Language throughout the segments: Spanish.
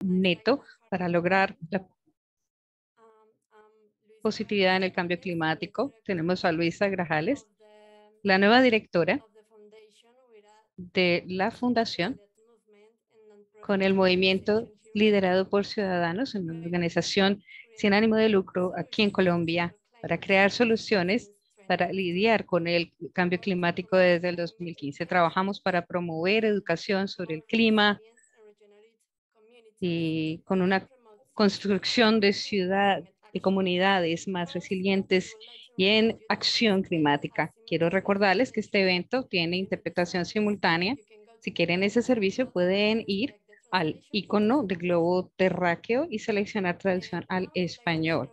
neto para lograr la positividad en el cambio climático. Tenemos a Luisa Grajales, la nueva directora de la fundación con el movimiento liderado por ciudadanos, en una organización sin ánimo de lucro aquí en Colombia, para crear soluciones para lidiar con el cambio climático desde el 2015. Trabajamos para promover educación sobre el clima y con una construcción de ciudad, de comunidades más resilientes y en acción climática. Quiero recordarles que este evento tiene interpretación simultánea. Si quieren ese servicio, pueden ir al icono de globo terráqueo y seleccionar traducción al español.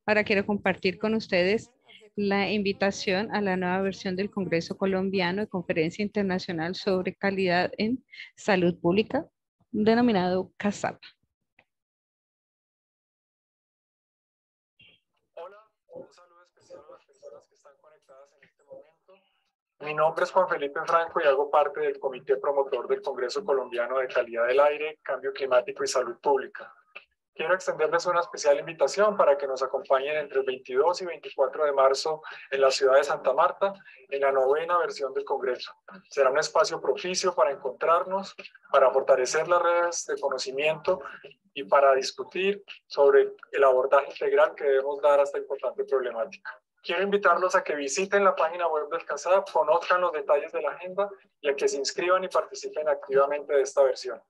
Ahora quiero compartir con ustedes la invitación a la nueva versión del Congreso Colombiano de Conferencia Internacional sobre Calidad en Salud Pública, denominado CASAP. Hola, un saludo especial a las personas que están conectadas en este momento. Mi nombre es Juan Felipe Franco y hago parte del Comité Promotor del Congreso Colombiano de Calidad del Aire, Cambio Climático y Salud Pública. Quiero extenderles una especial invitación para que nos acompañen entre el 22 y 24 de marzo en la ciudad de Santa Marta, en la novena versión del Congreso. Será un espacio propicio para encontrarnos, para fortalecer las redes de conocimiento y para discutir sobre el abordaje integral que debemos dar a esta importante problemática. Quiero invitarlos a que visiten la página web del CASAP, conozcan los detalles de la agenda y a que se inscriban y participen activamente de esta versión.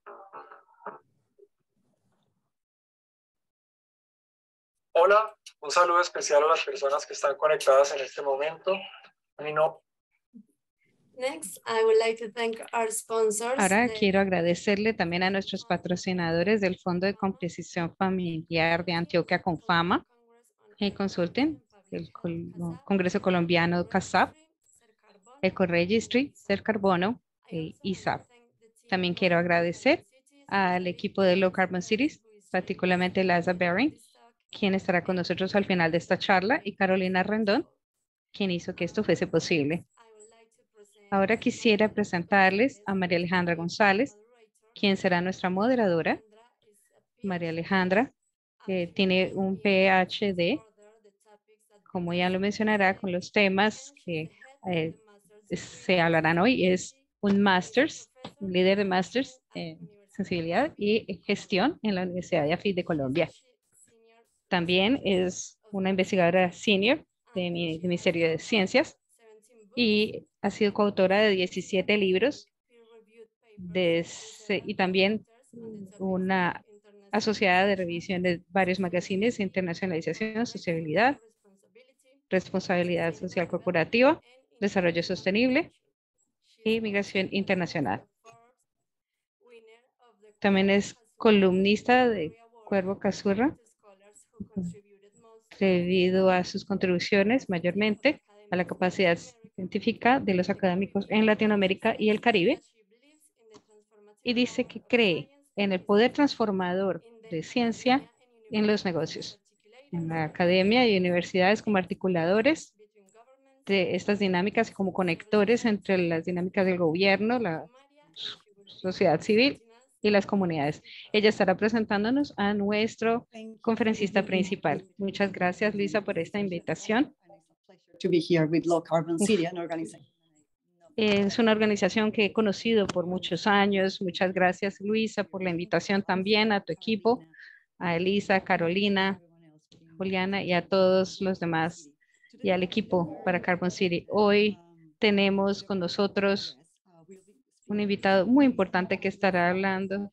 Hola, un saludo especial a las personas que están conectadas en este momento. Next, I would like to thank our sponsors. Ahora quiero agradecerle también a nuestros patrocinadores del Fondo de Compensación Familiar de Antioquia con Fama, Consulting, el Congreso Colombiano CASAP, Ecoregistry, Ser Carbono e ISAP. También quiero agradecer al equipo de Low Carbon Cities, particularmente Laza Bering, quien estará con nosotros al final de esta charla, y Carolina Rendón, quien hizo que esto fuese posible. Ahora quisiera presentarles a María Alejandra González, quien será nuestra moderadora. María Alejandra tiene un PhD, como ya lo mencionará, con los temas que se hablarán hoy. Es un Masters, un líder de Masters en sensibilidad y gestión en la Universidad de AFIT de Colombia. También es una investigadora senior del Ministerio de Ciencias y ha sido coautora de 17 libros y también una asociada de revisión de varios magazines: Internacionalización, Sociabilidad, Responsabilidad Social Corporativa, Desarrollo Sostenible y Migración Internacional. También es columnista de Cuervo Cazurra, debido a sus contribuciones mayormente a la capacidad científica de los académicos en Latinoamérica y el Caribe, y dice que cree en el poder transformador de ciencia en los negocios, en la academia y universidades como articuladores de estas dinámicas, como conectores entre las dinámicas del gobierno, la sociedad civil y las comunidades. Ella estará presentándonos a nuestro conferencista principal. Muchas gracias, Luisa, por esta invitación. Es una organización que he conocido por muchos años. Muchas gracias, Luisa, por la invitación también, a tu equipo, a Elisa, Carolina, Juliana y a todos los demás, y al equipo para Carbon City. Hoy tenemos con nosotros un invitado muy importante que estará hablando,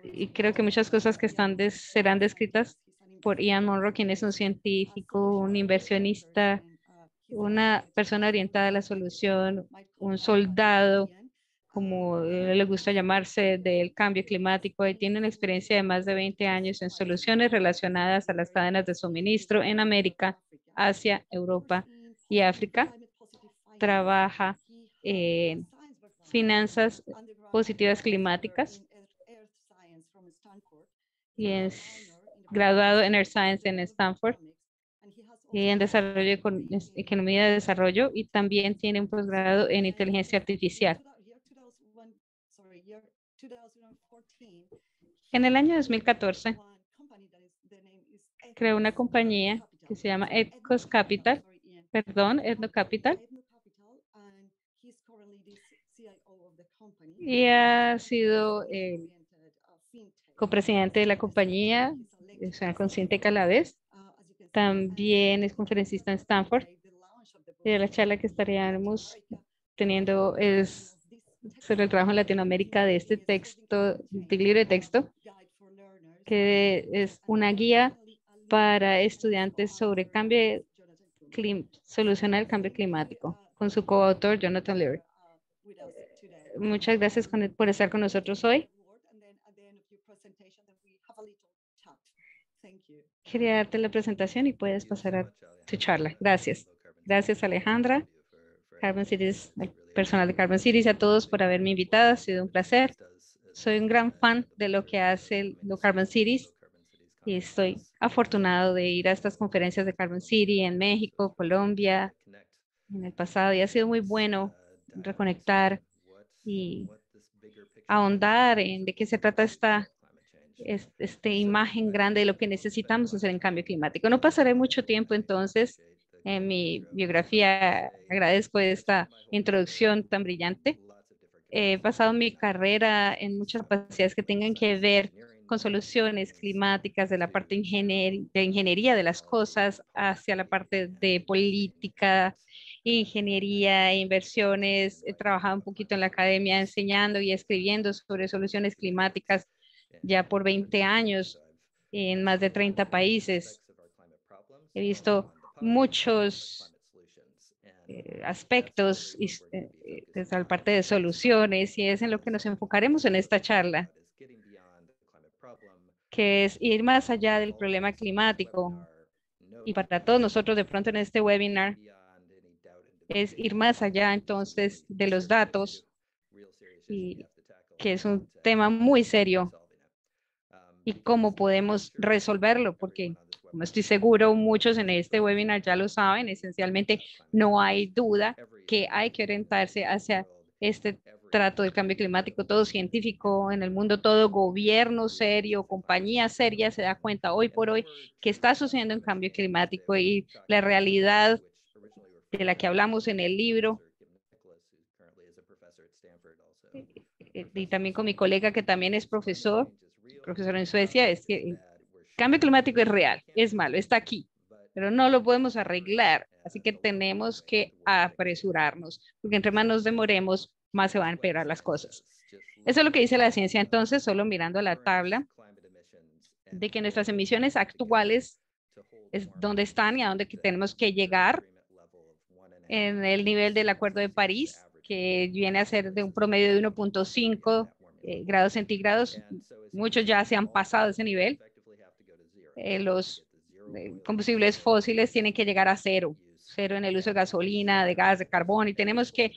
y creo que muchas cosas que serán descritas por Ian Monroe, quien es un científico, un inversionista, una persona orientada a la solución, un soldado, como le gusta llamarse, del cambio climático, y tiene una experiencia de más de 20 años en soluciones relacionadas a las cadenas de suministro en América, Asia, Europa y África. Trabaja en finanzas positivas climáticas y es graduado en Earth Science en Stanford y en desarrollo economía de desarrollo, y también tiene un posgrado en inteligencia artificial. En el año 2014, creó una compañía que se llama Ethos Capital, perdón, Ethno Capital, y ha sido copresidente de la compañía, o sea, consciente a la vez. También es conferencista en Stanford. Y la charla que estaríamos teniendo es sobre el trabajo en Latinoamérica de este texto, de libro de texto, que es una guía para estudiantes sobre solucionar el cambio climático, con su coautor Jonathan Leary. Muchas gracias por estar con nosotros hoy. Quería darte la presentación y puedes pasar a tu charla. Gracias. Gracias, Alejandra, Carbon Cities, el personal de Carbon Cities, y a todos por haberme invitado. Ha sido un placer. Soy un gran fan de lo que hace Carbon Cities y estoy afortunado de ir a estas conferencias de Carbon City en México, Colombia, en el pasado, y ha sido muy bueno reconectar y ahondar en de qué se trata esta imagen grande de lo que necesitamos hacer en cambio climático. No pasaré mucho tiempo entonces en mi biografía. Agradezco esta introducción tan brillante. He pasado mi carrera en muchas capacidades que tengan que ver con soluciones climáticas, de la parte de ingeniería de las cosas hacia la parte de política, ingeniería e inversiones. He trabajado un poquito en la academia enseñando y escribiendo sobre soluciones climáticas ya por 20 años en más de 30 países. He visto muchos aspectos desde la parte de soluciones, y es en lo que nos enfocaremos en esta charla, que es ir más allá del problema climático. Y para todos nosotros de pronto en este webinar es ir más allá entonces de los datos, y que es un tema muy serio, y cómo podemos resolverlo, porque como estoy seguro muchos en este webinar ya lo saben, esencialmente no hay duda que hay que orientarse hacia este trato del cambio climático. Todo científico en el mundo, todo gobierno serio, compañía seria se da cuenta hoy por hoy que está sucediendo un cambio climático, y la realidad de la que hablamos en el libro, y también con mi colega que también es profesor en Suecia, es que el cambio climático es real, es malo, está aquí, pero no lo podemos arreglar. Así que tenemos que apresurarnos, porque entre más nos demoremos, más se van a empeorar las cosas. Eso es lo que dice la ciencia. Entonces, solo mirando la tabla de que nuestras emisiones actuales es donde están y a dónde tenemos que llegar en el nivel del Acuerdo de París, que viene a ser de un promedio de 1.5 grados centígrados. Muchos ya se han pasado ese nivel. Los combustibles fósiles tienen que llegar a cero, cero en el uso de gasolina, de gas, de carbón, y tenemos que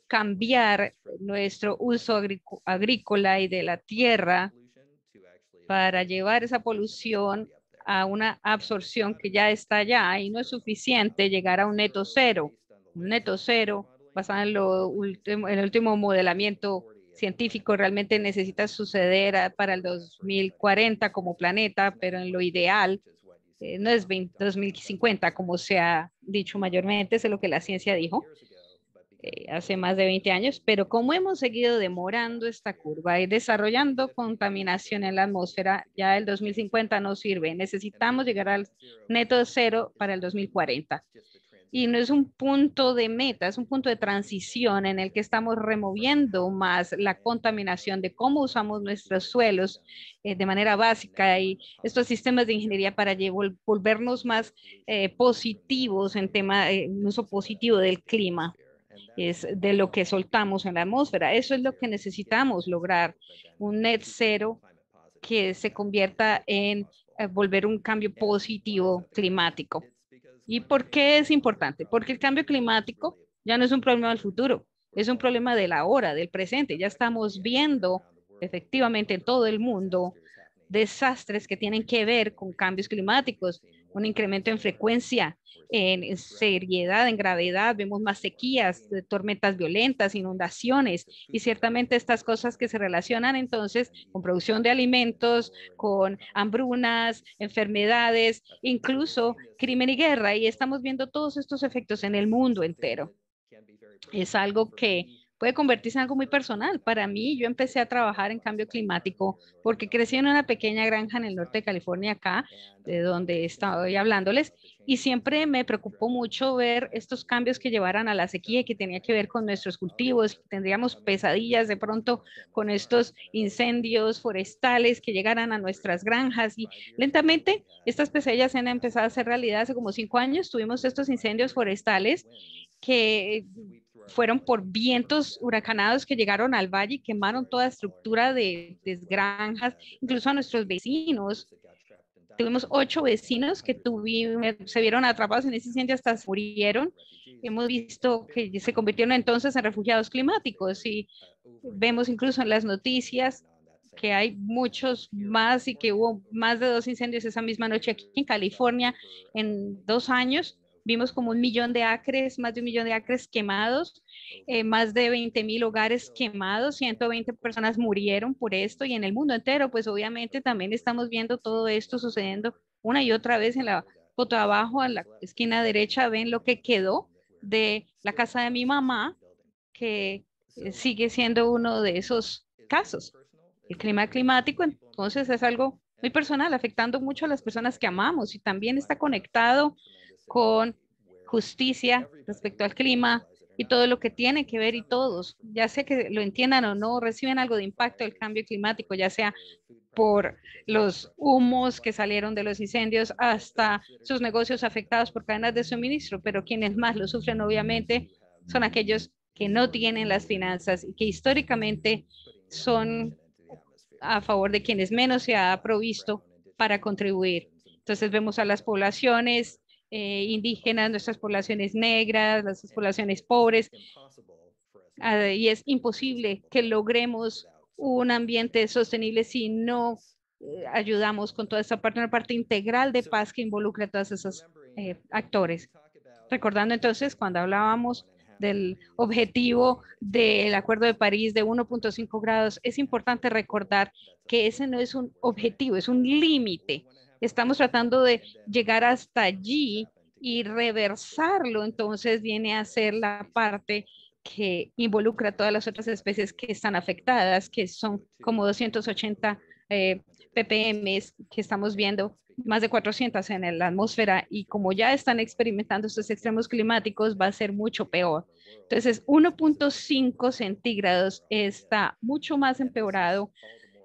cambiar nuestro uso agrícola y de la tierra para llevar esa polución a una absorción que ya está allá, y no es suficiente llegar a un neto cero. Un neto cero basado en el último modelamiento científico realmente necesita suceder para el 2040 como planeta, pero en lo ideal no es 2050 como se ha dicho mayormente, es lo que la ciencia dijo hace más de 20 años, pero como hemos seguido demorando esta curva y desarrollando contaminación en la atmósfera, ya el 2050 no sirve. Necesitamos llegar al neto cero para el 2040. Y no es un punto de meta, es un punto de transición en el que estamos removiendo más la contaminación de cómo usamos nuestros suelos de manera básica, y estos sistemas de ingeniería para volvernos más positivos en tema, un uso positivo del clima, es de lo que soltamos en la atmósfera. Eso es lo que necesitamos lograr, un net cero que se convierta en volver un cambio positivo climático. ¿Y por qué es importante? Porque el cambio climático ya no es un problema del futuro, es un problema de la hora, del presente. Ya estamos viendo efectivamente en todo el mundo desastres que tienen que ver con cambios climáticos. un incremento en frecuencia, en seriedad, en gravedad, vemos más sequías, tormentas violentas, inundaciones, y ciertamente estas cosas que se relacionan entonces con producción de alimentos, con hambrunas, enfermedades, incluso crimen y guerra, y estamos viendo todos estos efectos en el mundo entero. Es algo que puede convertirse en algo muy personal. Para mí, yo empecé a trabajar en cambio climático porque crecí en una pequeña granja en el norte de California, acá, de donde estoy hablándoles, y siempre me preocupó mucho ver estos cambios que llevaran a la sequía y que tenía que ver con nuestros cultivos. Tendríamos pesadillas de pronto con estos incendios forestales que llegaran a nuestras granjas, y lentamente estas pesadillas se han empezado a hacer realidad. Hace como 5 años tuvimos estos incendios forestales que fueron por vientos huracanados que llegaron al valle y quemaron toda estructura de granjas, incluso a nuestros vecinos. Tuvimos 8 vecinos que se vieron atrapados en ese incendio, hasta se murieron. Hemos visto que se convirtieron entonces en refugiados climáticos, y vemos incluso en las noticias que hay muchos más y que hubo más de 2 incendios esa misma noche aquí en California en 2 años. Vimos como 1 millón de acres, más de 1 millón de acres quemados, más de 20.000 hogares quemados, 120 personas murieron por esto, y en el mundo entero, pues obviamente también estamos viendo todo esto sucediendo una y otra vez. En la foto de abajo, a la esquina derecha, ven lo que quedó de la casa de mi mamá, que sigue siendo uno de esos casos. El clima climático, entonces, es algo muy personal, afectando mucho a las personas que amamos, y también está conectado con justicia respecto al clima y todo lo que tiene que ver, y todos, ya sea que lo entiendan o no, reciben algo de impacto del cambio climático, ya sea por los humos que salieron de los incendios hasta sus negocios afectados por cadenas de suministro, pero quienes más lo sufren obviamente son aquellos que no tienen las finanzas y que históricamente son a favor de quienes menos se ha provisto para contribuir. Entonces vemos a las poblaciones indígenas, nuestras poblaciones negras, las poblaciones pobres, y es imposible que logremos un ambiente sostenible si no ayudamos con toda esta parte, una parte integral de paz que involucra a todos esos actores. Recordando entonces, cuando hablábamos del objetivo del Acuerdo de París de 1.5 grados, es importante recordar que ese no es un objetivo, es un límite. Estamos tratando de llegar hasta allí, y reversarlo entonces viene a ser la parte que involucra a todas las otras especies que están afectadas, que son como 280 ppm que estamos viendo, más de 400 en la atmósfera, y como ya están experimentando estos extremos climáticos, va a ser mucho peor. Entonces, 1.5 centígrados está mucho más empeorado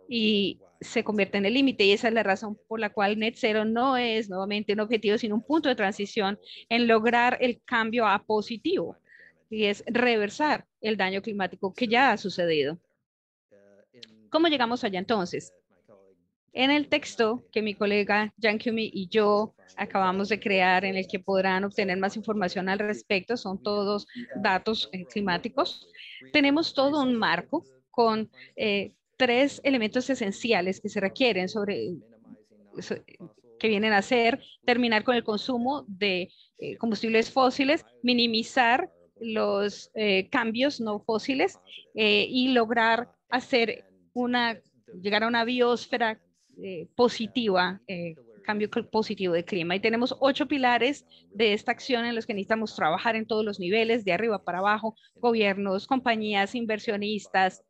y se convierte en el límite, y esa es la razón por la cual Net Zero no es nuevamente un objetivo, sino un punto de transición en lograr el cambio a positivo, y es reversar el daño climático que ya ha sucedido. ¿Cómo llegamos allá entonces? En el texto que mi colega Jan Kumi y yo acabamos de crear, en el que podrán obtener más información al respecto, son todos datos climáticos. Tenemos todo un marco con 3 elementos esenciales que se requieren que vienen a ser terminar con el consumo de combustibles fósiles, minimizar los cambios no fósiles, y lograr llegar a una biosfera positiva, cambio positivo de clima. Y tenemos 8 pilares de esta acción en los que necesitamos trabajar en todos los niveles, de arriba para abajo, gobiernos, compañías, inversionistas,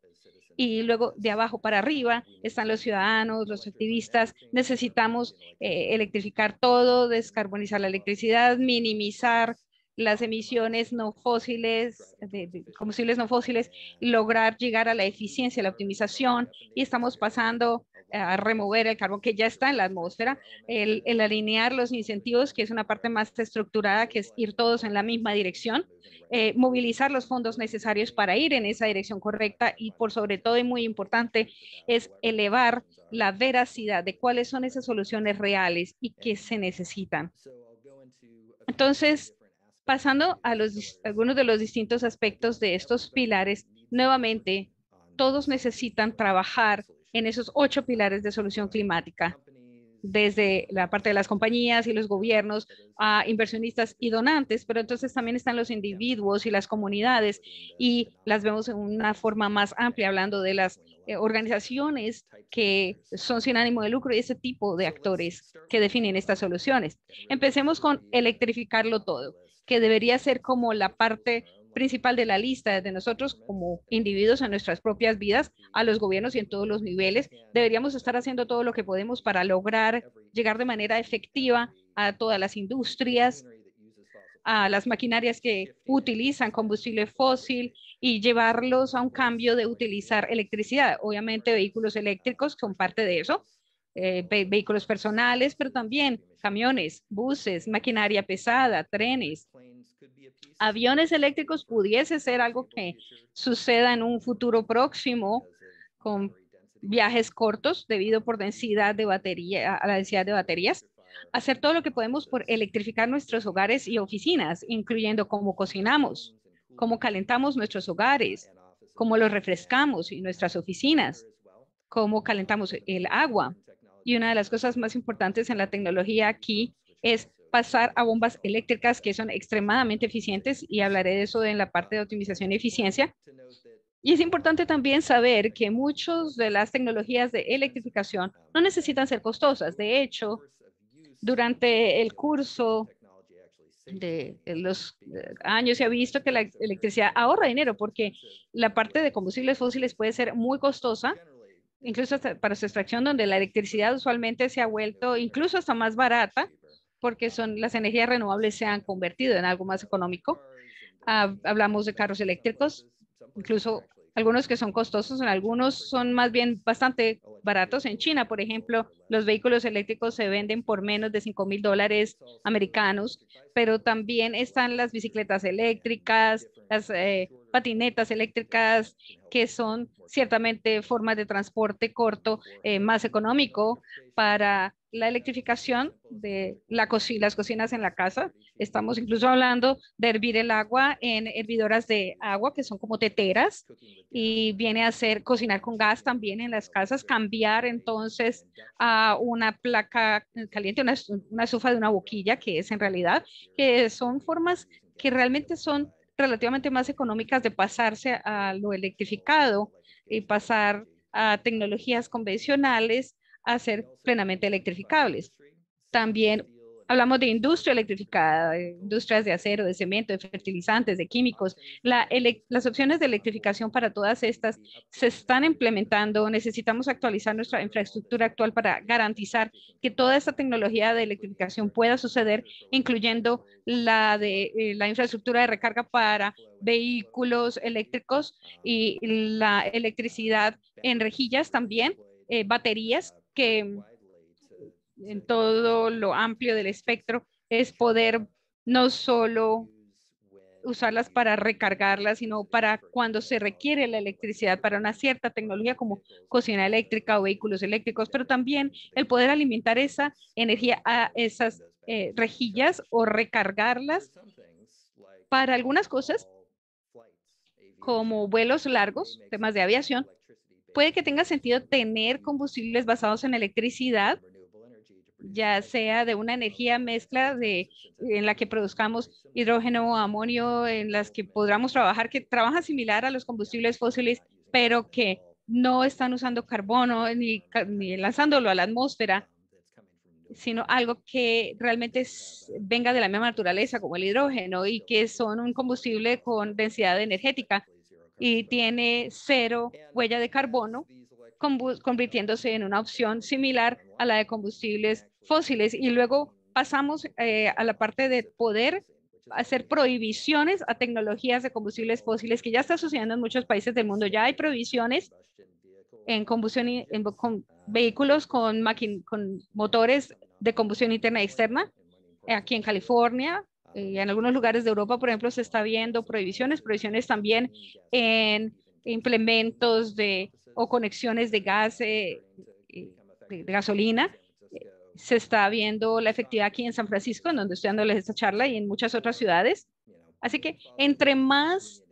y luego de abajo para arriba están los ciudadanos, los activistas. Necesitamos electrificar todo, descarbonizar la electricidad, minimizar las emisiones no fósiles, de combustibles no fósiles, lograr llegar a la eficiencia, la optimización, y estamos pasando a remover el carbón que ya está en la atmósfera, el alinear los incentivos, que es una parte más estructurada, que es ir todos en la misma dirección, movilizar los fondos necesarios para ir en esa dirección correcta, y por sobre todo, y muy importante, es elevar la veracidad de cuáles son esas soluciones reales y que se necesitan. Entonces, pasando a algunos de los distintos aspectos de estos pilares, nuevamente, todos necesitan trabajar en esos 8 pilares de solución climática. desde la parte de las compañías y los gobiernos a inversionistas y donantes, pero entonces también están los individuos y las comunidades y las vemos en una forma más amplia, hablando de las organizaciones que son sin ánimo de lucro y ese tipo de actores que definen estas soluciones. Empecemos con electrificarlo todo, que debería ser como la parte principal de la lista de nosotros como individuos en nuestras propias vidas, a los gobiernos y en todos los niveles. Deberíamos estar haciendo todo lo que podemos para lograr llegar de manera efectiva a todas las industrias, a las maquinarias que utilizan combustible fósil y llevarlos a un cambio de utilizar electricidad. Obviamente vehículos eléctricos son parte de eso, vehículos personales, pero también camiones, buses, maquinaria pesada, trenes. Aviones eléctricos pudiese ser algo que suceda en un futuro próximo con viajes cortos debido por densidad de batería, a la densidad de baterías. Hacer todo lo que podemos por electrificar nuestros hogares y oficinas, incluyendo cómo cocinamos, cómo calentamos nuestros hogares, cómo los refrescamos y nuestras oficinas, cómo calentamos el agua. Y una de las cosas más importantes en la tecnología aquí es pasar a bombas eléctricas que son extremadamente eficientes, y hablaré de eso en la parte de optimización y eficiencia. Y es importante también saber que muchas de las tecnologías de electrificación no necesitan ser costosas. De hecho, durante el curso de los años se ha visto que la electricidad ahorra dinero porque la parte de combustibles fósiles puede ser muy costosa, incluso hasta para su extracción, donde la electricidad usualmente se ha vuelto incluso hasta más barata porque las energías renovables se han convertido en algo más económico. Hablamos de carros eléctricos, incluso algunos que son costosos, en algunos son más bien bastante baratos. En China, por ejemplo, los vehículos eléctricos se venden por menos de $5,000 americanos, pero también están las bicicletas eléctricas, las patinetas eléctricas, que son ciertamente formas de transporte corto, más económico para la electrificación de las cocinas en la casa. Estamos incluso hablando de hervir el agua en hervidoras de agua que son como teteras, y viene a ser cocinar con gas también en las casas, cambiar entonces a una placa caliente, una estufa de una boquilla, que es en realidad, que son formas que realmente son relativamente más económicas de pasarse a lo electrificado y pasar a tecnologías convencionales a ser plenamente electrificables. También hablamos de industria electrificada, de industrias de acero, de cemento, de fertilizantes, de químicos. Las opciones de electrificación para todas estas se están implementando. Necesitamos actualizar nuestra infraestructura actual para garantizar que toda esta tecnología de electrificación pueda suceder, incluyendo la infraestructura de recarga para vehículos eléctricos y la electricidad en rejillas también, baterías que en todo lo amplio del espectro es poder no solo usarlas para recargarlas, sino para cuando se requiere la electricidad para una cierta tecnología como cocina eléctrica o vehículos eléctricos, pero también el poder alimentar esa energía a esas rejillas o recargarlas para algunas cosas como vuelos largos, temas de aviación. Puede que tenga sentido tener combustibles basados en electricidad, ya sea de una energía mezcla en la que produzcamos hidrógeno o amonio, en las que podamos trabajar, que trabaja similar a los combustibles fósiles, pero que no están usando carbono ni lanzándolo a la atmósfera, sino algo que realmente venga de la misma naturaleza, como el hidrógeno, y que son un combustible con densidad energética y tiene cero huella de carbono, convirtiéndose en una opción similar a la de combustibles fósiles. Y luego pasamos a la parte de poder hacer prohibiciones a tecnologías de combustibles fósiles, que ya está sucediendo en muchos países del mundo. Ya hay prohibiciones en combustión con vehículos con motores de combustión interna y externa. Aquí en California, en algunos lugares de Europa, por ejemplo, se está viendo prohibiciones también en implementos o conexiones de gas, de gasolina. Se está viendo la efectividad aquí en San Francisco, en donde estoy dándoles esta charla, y en muchas otras ciudades. Así que entre más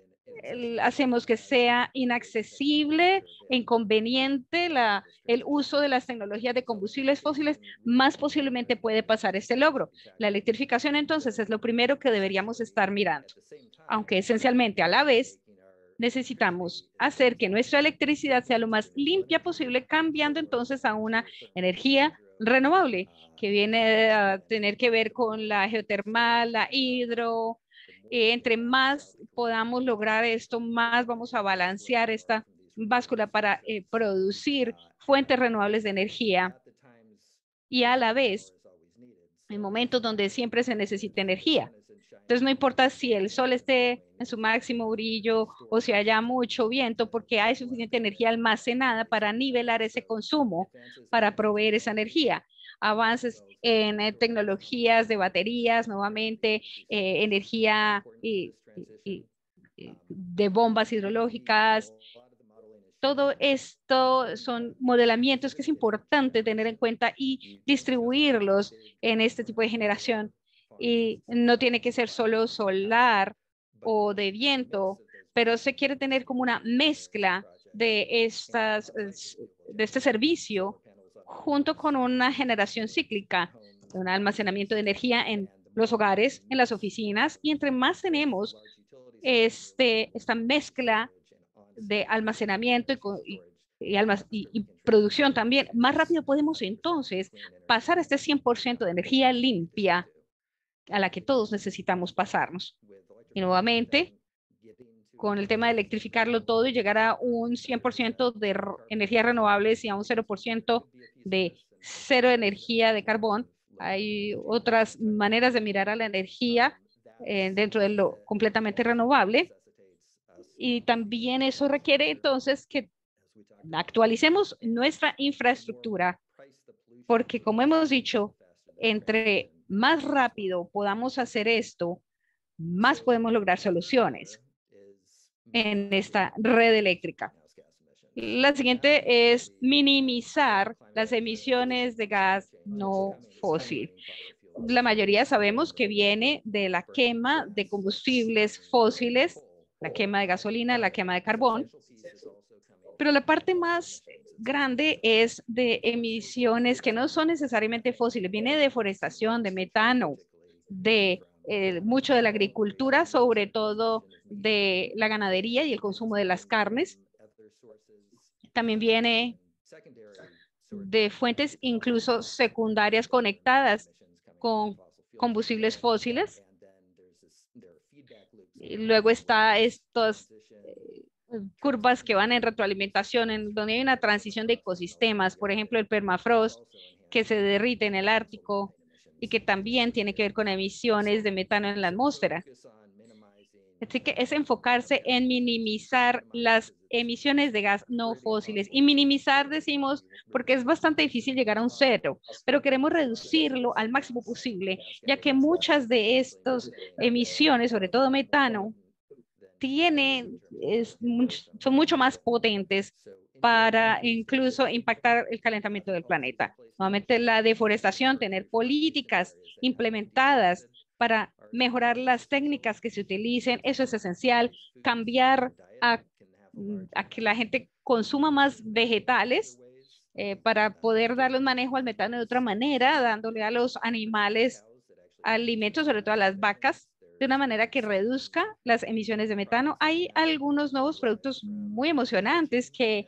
hacemos que sea inaccesible e inconveniente el uso de las tecnologías de combustibles fósiles, más posiblemente puede pasar este logro. La electrificación entonces es lo primero que deberíamos estar mirando, aunque esencialmente a la vez necesitamos hacer que nuestra electricidad sea lo más limpia posible, cambiando entonces a una energía renovable, que viene a tener que ver con la geotermal, la hidro. Entre más podamos lograr esto, más vamos a balancear esta báscula para producir fuentes renovables de energía y a la vez en momentos donde siempre se necesita energía. Entonces no importa si el sol esté en su máximo brillo o si haya mucho viento, porque hay suficiente energía almacenada para nivelar ese consumo, para proveer esa energía. Avances en tecnologías de baterías, nuevamente, energía de bombas hidrológicas. Todo esto son modelamientos que es importante tener en cuenta y distribuirlos en este tipo de generación. Y no tiene que ser solo solar o de viento, pero se quiere tener como una mezcla de este servicio junto con una generación cíclica, un almacenamiento de energía en los hogares, en las oficinas, y entre más tenemos esta mezcla de almacenamiento y producción también, más rápido podemos entonces pasar a este 100% de energía limpia a la que todos necesitamos pasarnos. Y nuevamente, con el tema de electrificarlo todo y llegar a un 100% de energías renovables y a un 0% de cero energía de carbón, hay otras maneras de mirar a la energía dentro de lo completamente renovable. Y también eso requiere entonces que actualicemos nuestra infraestructura, porque como hemos dicho, entre más rápido podamos hacer esto, más podemos lograr soluciones en esta red eléctrica. La siguiente es minimizar las emisiones de gas no fósil. La mayoría sabemos que viene de la quema de combustibles fósiles, la quema de gasolina, la quema de carbón, pero la parte más grande es de emisiones que no son necesariamente fósiles, viene de deforestación, de metano, de mucho de la agricultura, sobre todo de la ganadería y el consumo de las carnes. También viene de fuentes incluso secundarias conectadas con combustibles fósiles. Y luego está estas curvas que van en retroalimentación, en donde hay una transición de ecosistemas, por ejemplo, el permafrost que se derrite en el Ártico y que también tiene que ver con emisiones de metano en la atmósfera. Así que es enfocarse en minimizar las emisiones de gas no fósiles. Y minimizar, decimos, porque es bastante difícil llegar a un cero, pero queremos reducirlo al máximo posible, ya que muchas de estas emisiones, sobre todo metano, son mucho más potentes para incluso impactar el calentamiento del planeta. Nuevamente, la deforestación, tener políticas implementadas para mejorar las técnicas que se utilicen, eso es esencial. Cambiar a que la gente consuma más vegetales para poder darle un manejo al metano de otra manera, dándole a los animales alimentos, sobre todo a las vacas, de una manera que reduzca las emisiones de metano. Hay algunos nuevos productos muy emocionantes que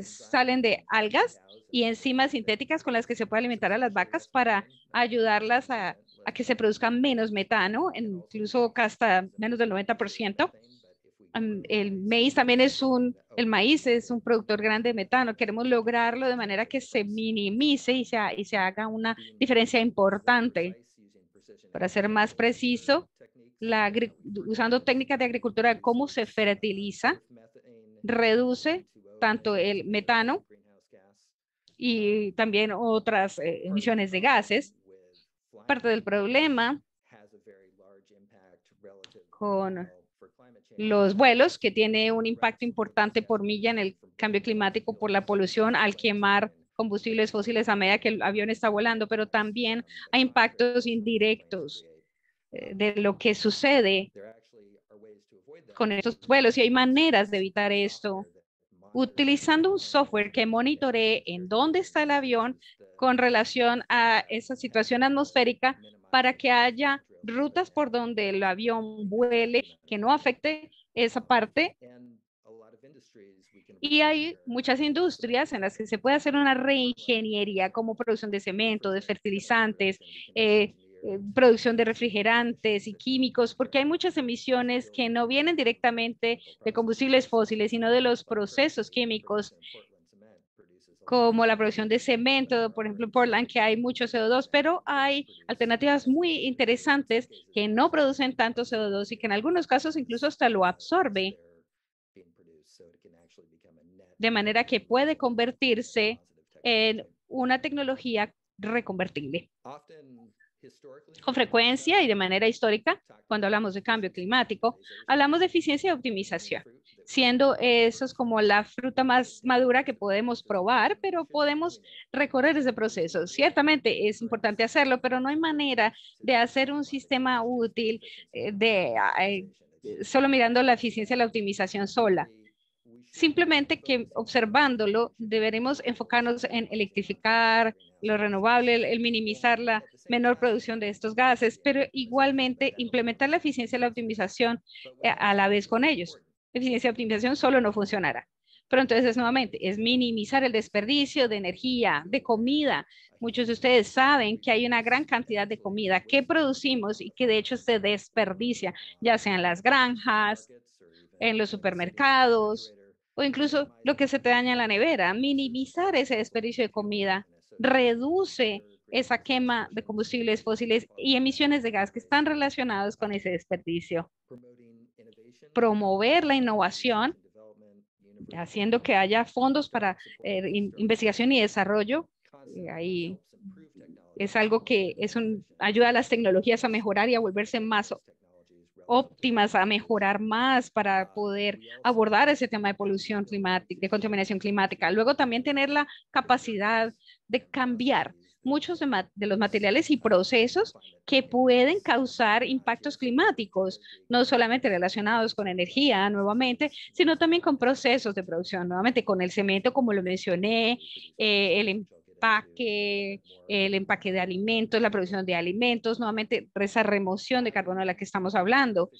salen de algas y enzimas sintéticas con las que se puede alimentar a las vacas para ayudarlas a que se produzca menos metano, incluso hasta menos del 90%. El maíz es un productor grande de metano. Queremos lograrlo de manera que se minimice y se haga una diferencia importante. Para ser más preciso, usando técnicas de agricultura, cómo se fertiliza, reduce tanto el metano y también otras emisiones de gases. Parte del problema con los vuelos, que tiene un impacto importante por milla en el cambio climático por la polución al quemar combustibles fósiles a medida que el avión está volando, pero también hay impactos indirectos de lo que sucede con estos vuelos y hay maneras de evitar esto utilizando un software que monitoree en dónde está el avión con relación a esa situación atmosférica para que haya rutas por donde el avión vuele que no afecte esa parte. Y hay muchas industrias en las que se puede hacer una reingeniería como producción de cemento, de fertilizantes, producción de refrigerantes y químicos, porque hay muchas emisiones que no vienen directamente de combustibles fósiles, sino de los procesos químicos, como la producción de cemento, por ejemplo, en Portland, que hay mucho CO2, pero hay alternativas muy interesantes que no producen tanto CO2 y que en algunos casos incluso hasta lo absorbe, de manera que puede convertirse en una tecnología reconvertible. Con frecuencia y de manera histórica, cuando hablamos de cambio climático, hablamos de eficiencia y optimización, siendo esos como la fruta más madura que podemos probar, pero podemos recorrer ese proceso. Ciertamente es importante hacerlo, pero no hay manera de hacer un sistema útil solo mirando la eficiencia y la optimización sola. Simplemente que observándolo deberemos enfocarnos en electrificar lo renovable, el minimizar la menor producción de estos gases, pero igualmente implementar la eficiencia y la optimización a la vez con ellos. Eficiencia y optimización solo no funcionará. Pero entonces, nuevamente, es minimizar el desperdicio de energía, de comida. Muchos de ustedes saben que hay una gran cantidad de comida que producimos y que de hecho se desperdicia, ya sea en las granjas, en los supermercados, o incluso lo que se te daña en la nevera. Minimizar ese desperdicio de comida reduce esa quema de combustibles fósiles y emisiones de gas que están relacionados con ese desperdicio. Promover la innovación, haciendo que haya fondos para investigación y desarrollo. Ahí es algo que ayuda a las tecnologías a mejorar y a volverse más óptimas, a mejorar más para poder abordar ese tema de polución climática, de contaminación climática. Luego también tener la capacidad de cambiar muchos de los materiales y procesos que pueden causar impactos climáticos, no solamente relacionados con energía, nuevamente, sino también con procesos de producción, nuevamente con el cemento, como lo mencioné, el empaque de alimentos, la producción de alimentos, nuevamente esa remoción de carbono de la que estamos hablando,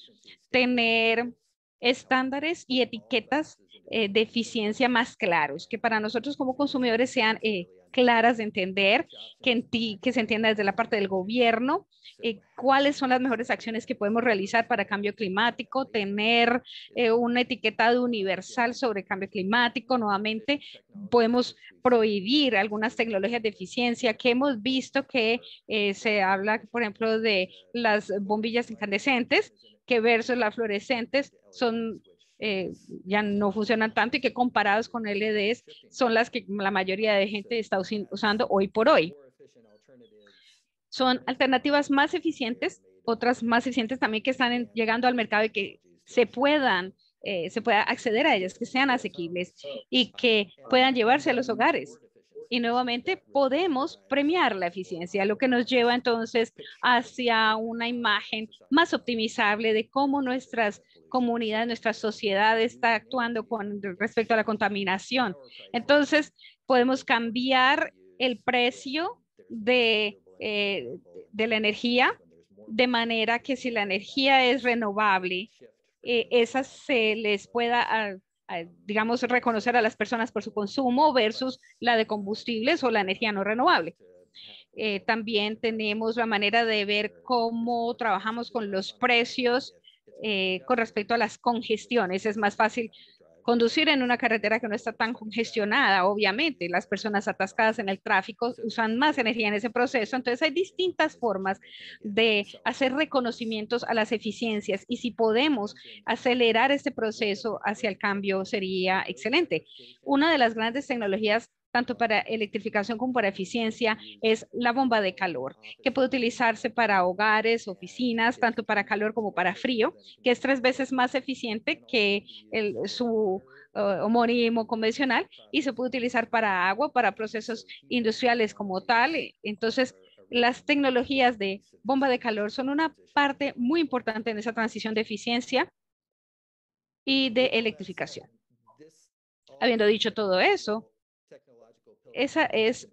tener estándares y etiquetas de eficiencia más claros, que para nosotros como consumidores sean claras de entender, que se entienda desde la parte del gobierno, cuáles son las mejores acciones que podemos realizar para cambio climático, tener una etiqueta universal sobre cambio climático. Nuevamente, podemos prohibir algunas tecnologías de eficiencia que hemos visto que se habla, por ejemplo, de las bombillas incandescentes, que versus las fluorescentes ya no funcionan tanto y que comparados con LEDs son las que la mayoría de gente está usando hoy por hoy. Son alternativas más eficientes, otras más eficientes también que están llegando al mercado y que se pueda acceder a ellas, que sean asequibles y que puedan llevarse a los hogares. Y nuevamente podemos premiar la eficiencia, lo que nos lleva entonces hacia una imagen más optimizable de cómo nuestras comunidades, nuestra sociedad está actuando con respecto a la contaminación. Entonces, podemos cambiar el precio de la energía, de manera que si la energía es renovable, esa se les pueda, digamos, reconocer a las personas por su consumo versus la de combustibles o la energía no renovable. También tenemos la manera de ver cómo trabajamos con los precios con respecto a las congestiones. Es más fácil conducir en una carretera que no está tan congestionada, obviamente. Las personas atascadas en el tráfico usan más energía en ese proceso. Entonces hay distintas formas de hacer reconocimientos a las eficiencias y si podemos acelerar este proceso hacia el cambio sería excelente. Una de las grandes tecnologías tanto para electrificación como para eficiencia, es la bomba de calor, que puede utilizarse para hogares, oficinas, tanto para calor como para frío, que es 3 veces más eficiente que su homónimo convencional y se puede utilizar para agua, para procesos industriales como tal. Entonces, las tecnologías de bomba de calor son una parte muy importante en esa transición de eficiencia y de electrificación. Habiendo dicho todo eso, esa es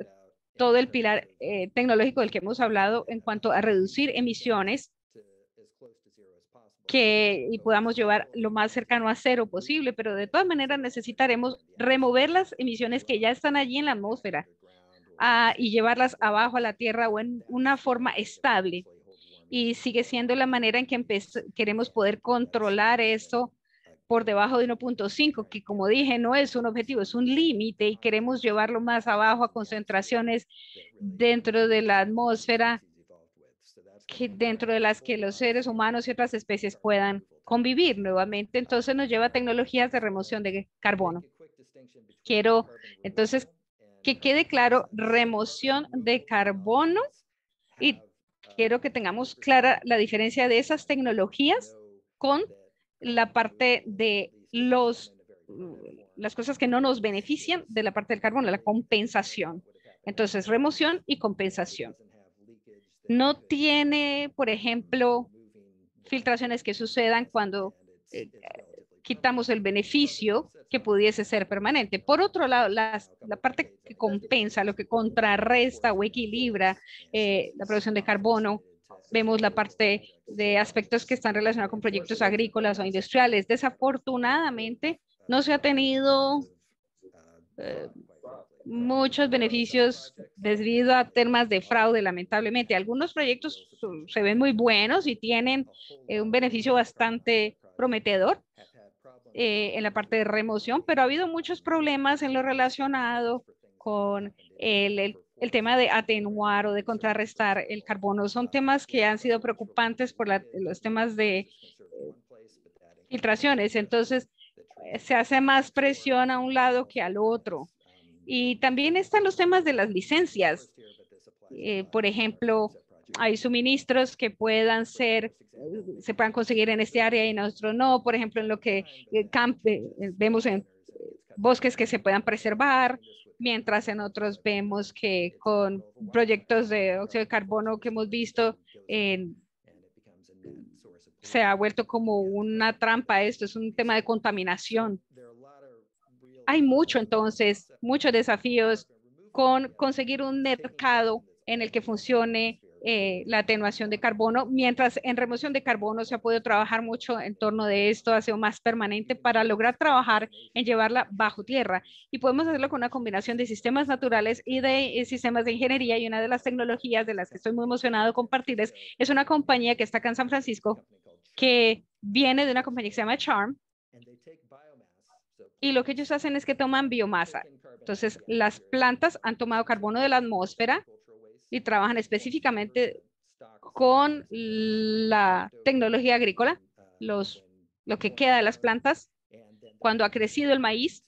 todo el pilar tecnológico del que hemos hablado en cuanto a reducir emisiones y podamos llevar lo más cercano a cero posible, pero de todas maneras necesitaremos remover las emisiones que ya están allí en la atmósfera y llevarlas abajo a la tierra o en una forma estable. Y sigue siendo la manera en que queremos poder controlar esto por debajo de 1.5, que como dije, no es un objetivo, es un límite y queremos llevarlo más abajo a concentraciones dentro de la atmósfera, dentro de las que los seres humanos y otras especies puedan convivir nuevamente. Entonces nos lleva a tecnologías de remoción de carbono. Quiero entonces que quede claro, remoción de carbono, y quiero que tengamos clara la diferencia de esas tecnologías con la parte de las cosas que no nos benefician de la parte del carbono, la compensación. Entonces, remoción y compensación. No tiene, por ejemplo, filtraciones que sucedan cuando quitamos el beneficio que pudiese ser permanente. Por otro lado, la parte que compensa, lo que contrarresta o equilibra la producción de carbono, vemos la parte de aspectos que están relacionados con proyectos agrícolas o industriales. Desafortunadamente, no se ha tenido muchos beneficios debido a temas de fraude, lamentablemente. Algunos proyectos se ven muy buenos y tienen un beneficio bastante prometedor en la parte de remoción, pero ha habido muchos problemas en lo relacionado con el tema de atenuar o de contrarrestar el carbono. Son temas que han sido preocupantes por los temas de filtraciones. Entonces, se hace más presión a un lado que al otro. Y también están los temas de las licencias. Por ejemplo, hay suministros que se puedan conseguir en este área y en otro no. Por ejemplo, en lo que vemos en bosques que se puedan preservar, mientras en otros vemos que con proyectos de óxido de carbono que hemos visto, se ha vuelto como una trampa. Esto es un tema de contaminación. Hay entonces, muchos desafíos con conseguir un mercado en el que funcione la atenuación de carbono, mientras en remoción de carbono se ha podido trabajar mucho en torno de esto, ha sido más permanente para lograr trabajar en llevarla bajo tierra. Y podemos hacerlo con una combinación de sistemas naturales y de sistemas de ingeniería. Y una de las tecnologías de las que estoy muy emocionado de compartirles es una compañía que está acá en San Francisco, que viene de una compañía que se llama Charm, y lo que ellos hacen es que toman biomasa. Entonces, las plantas han tomado carbono de la atmósfera y trabajan específicamente con la tecnología agrícola, lo que queda de las plantas cuando ha crecido el maíz,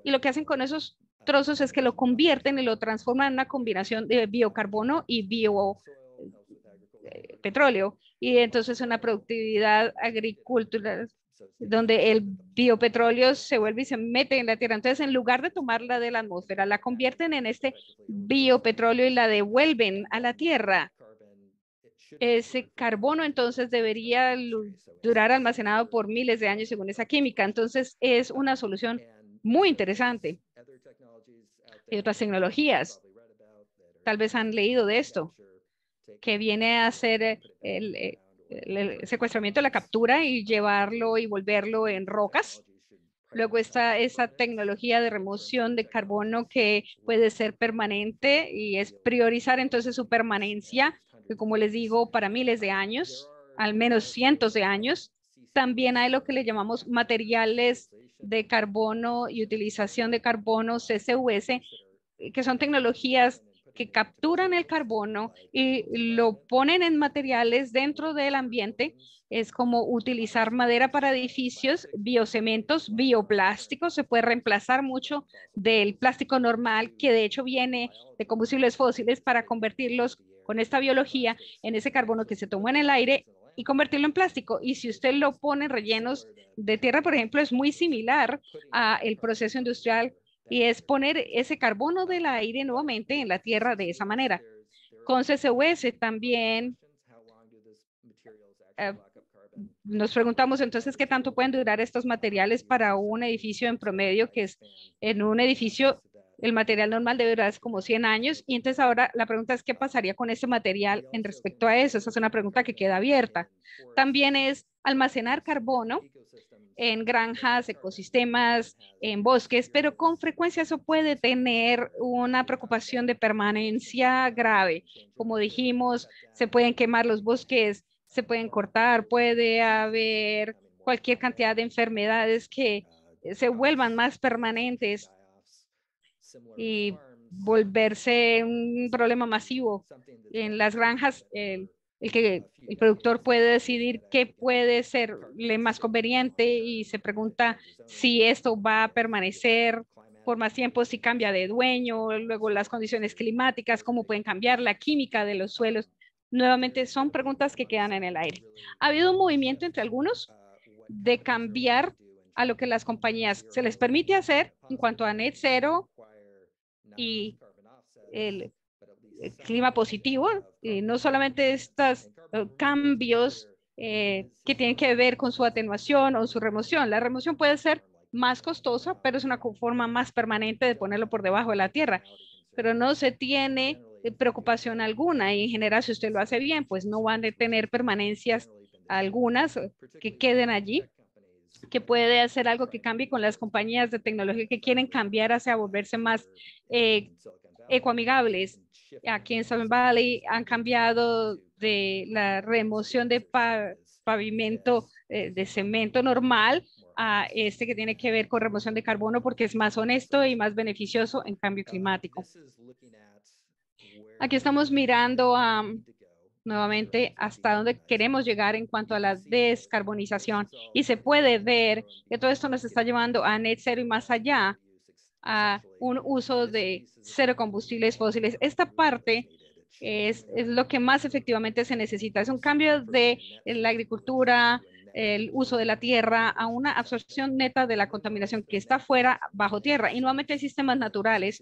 y lo que hacen con esos trozos es que lo convierten y lo transforman en una combinación de biocarbono y biopetróleo, y entonces una productividad agrícola donde el biopetróleo se vuelve y se mete en la tierra. Entonces, en lugar de tomarla de la atmósfera, la convierten en este biopetróleo y la devuelven a la tierra. Ese carbono entonces debería durar almacenado por miles de años según esa química. Entonces, es una solución muy interesante. Hay otras tecnologías, tal vez han leído de esto, que viene a ser el secuestramiento de la captura y llevarlo y volverlo en rocas. Luego está esa tecnología de remoción de carbono que puede ser permanente y es priorizar entonces su permanencia, que como les digo, para miles de años, al menos cientos de años. También hay lo que le llamamos materiales de carbono y utilización de carbono, CCUS, que son tecnologías que capturan el carbono y lo ponen en materiales dentro del ambiente. Es como utilizar madera para edificios, biocementos, bioplásticos. Se puede reemplazar mucho del plástico normal, que de hecho viene de combustibles fósiles, para convertirlos con esta biología en ese carbono que se toma en el aire y convertirlo en plástico. Y si usted lo pone en rellenos de tierra, por ejemplo, es muy similar al proceso industrial, y es poner ese carbono del aire nuevamente en la tierra de esa manera. Con CCUS también nos preguntamos entonces qué tanto pueden durar estos materiales para un edificio en promedio, que es en un edificio, el material normal debe durar como 100 años. Y entonces ahora la pregunta es qué pasaría con este material en respecto a eso. Esa es una pregunta que queda abierta. También es almacenar carbono en granjas, ecosistemas, en bosques, pero con frecuencia eso puede tener una preocupación de permanencia grave. Como dijimos, se pueden quemar los bosques, se pueden cortar, puede haber cualquier cantidad de enfermedades que se vuelvan más permanentes y volverse un problema masivo. En las granjas, el productor puede decidir qué puede serle más conveniente y se pregunta si esto va a permanecer por más tiempo, si cambia de dueño, luego las condiciones climáticas, cómo pueden cambiar la química de los suelos. Nuevamente son preguntas que quedan en el aire. Ha habido un movimiento entre algunos de cambiar a lo que las compañías se les permite hacer en cuanto a net cero y el clima positivo, no solamente estos cambios que tienen que ver con su atenuación o su remoción. La remoción puede ser más costosa, pero es una forma más permanente de ponerlo por debajo de la tierra. Pero no se tiene preocupación alguna y en general si usted lo hace bien, pues no van a tener permanencias algunas que queden allí, que puede hacer algo que cambie con las compañías de tecnología que quieren cambiar hacia volverse más ecoamigables. Aquí en Silicon Valley han cambiado de la remoción de pavimento de cemento normal a este que tiene que ver con remoción de carbono porque es más honesto y más beneficioso en cambio climático. Aquí estamos mirando nuevamente hasta dónde queremos llegar en cuanto a la descarbonización y se puede ver que todo esto nos está llevando a net cero y más allá, a un uso de cero combustibles fósiles. Esta parte es lo que más efectivamente se necesita. Es un cambio de la agricultura, el uso de la tierra a una absorción neta de la contaminación que está fuera bajo tierra. Y nuevamente hay sistemas naturales,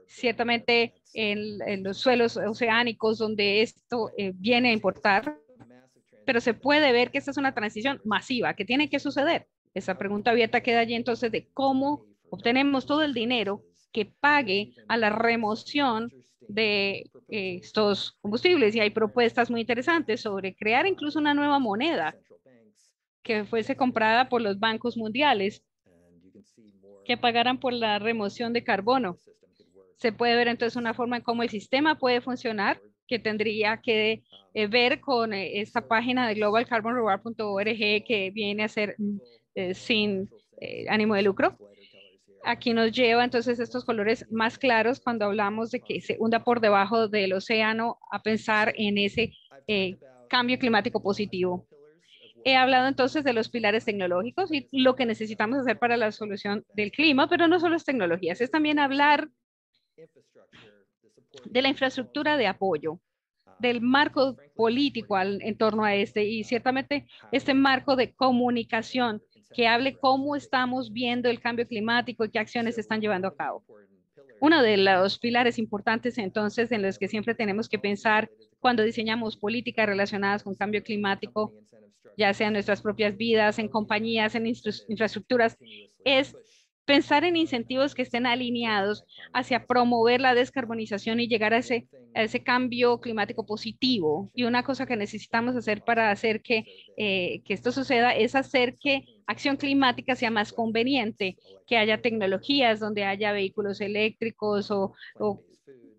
ciertamente en los suelos oceánicos donde esto viene a importar, pero se puede ver que esta es una transición masiva que tiene que suceder. Esa pregunta abierta queda allí entonces de cómo obtenemos todo el dinero que pague a la remoción de estos combustibles. Y hay propuestas muy interesantes sobre crear incluso una nueva moneda que fuese comprada por los bancos mundiales, que pagaran por la remoción de carbono. Se puede ver entonces una forma en cómo el sistema puede funcionar, que tendría que ver con esta página de globalcarbonreward.org que viene a ser sin ánimo de lucro. Aquí nos lleva entonces estos colores más claros cuando hablamos de que se hunda por debajo del océano a pensar en ese cambio climático positivo. He hablado entonces de los pilares tecnológicos y lo que necesitamos hacer para la solución del clima, pero no solo es tecnologías, es también hablar de la infraestructura de apoyo, del marco político en torno a este y ciertamente este marco de comunicación que hable cómo estamos viendo el cambio climático y qué acciones se están llevando a cabo. Uno de los pilares importantes entonces en los que siempre tenemos que pensar cuando diseñamos políticas relacionadas con cambio climático, ya sea en nuestras propias vidas, en compañías, en infraestructuras, es pensar en incentivos que estén alineados hacia promover la descarbonización y llegar a ese cambio climático positivo. Y una cosa que necesitamos hacer para hacer que esto suceda es hacer que acción climática sea más conveniente, que haya tecnologías donde haya vehículos eléctricos o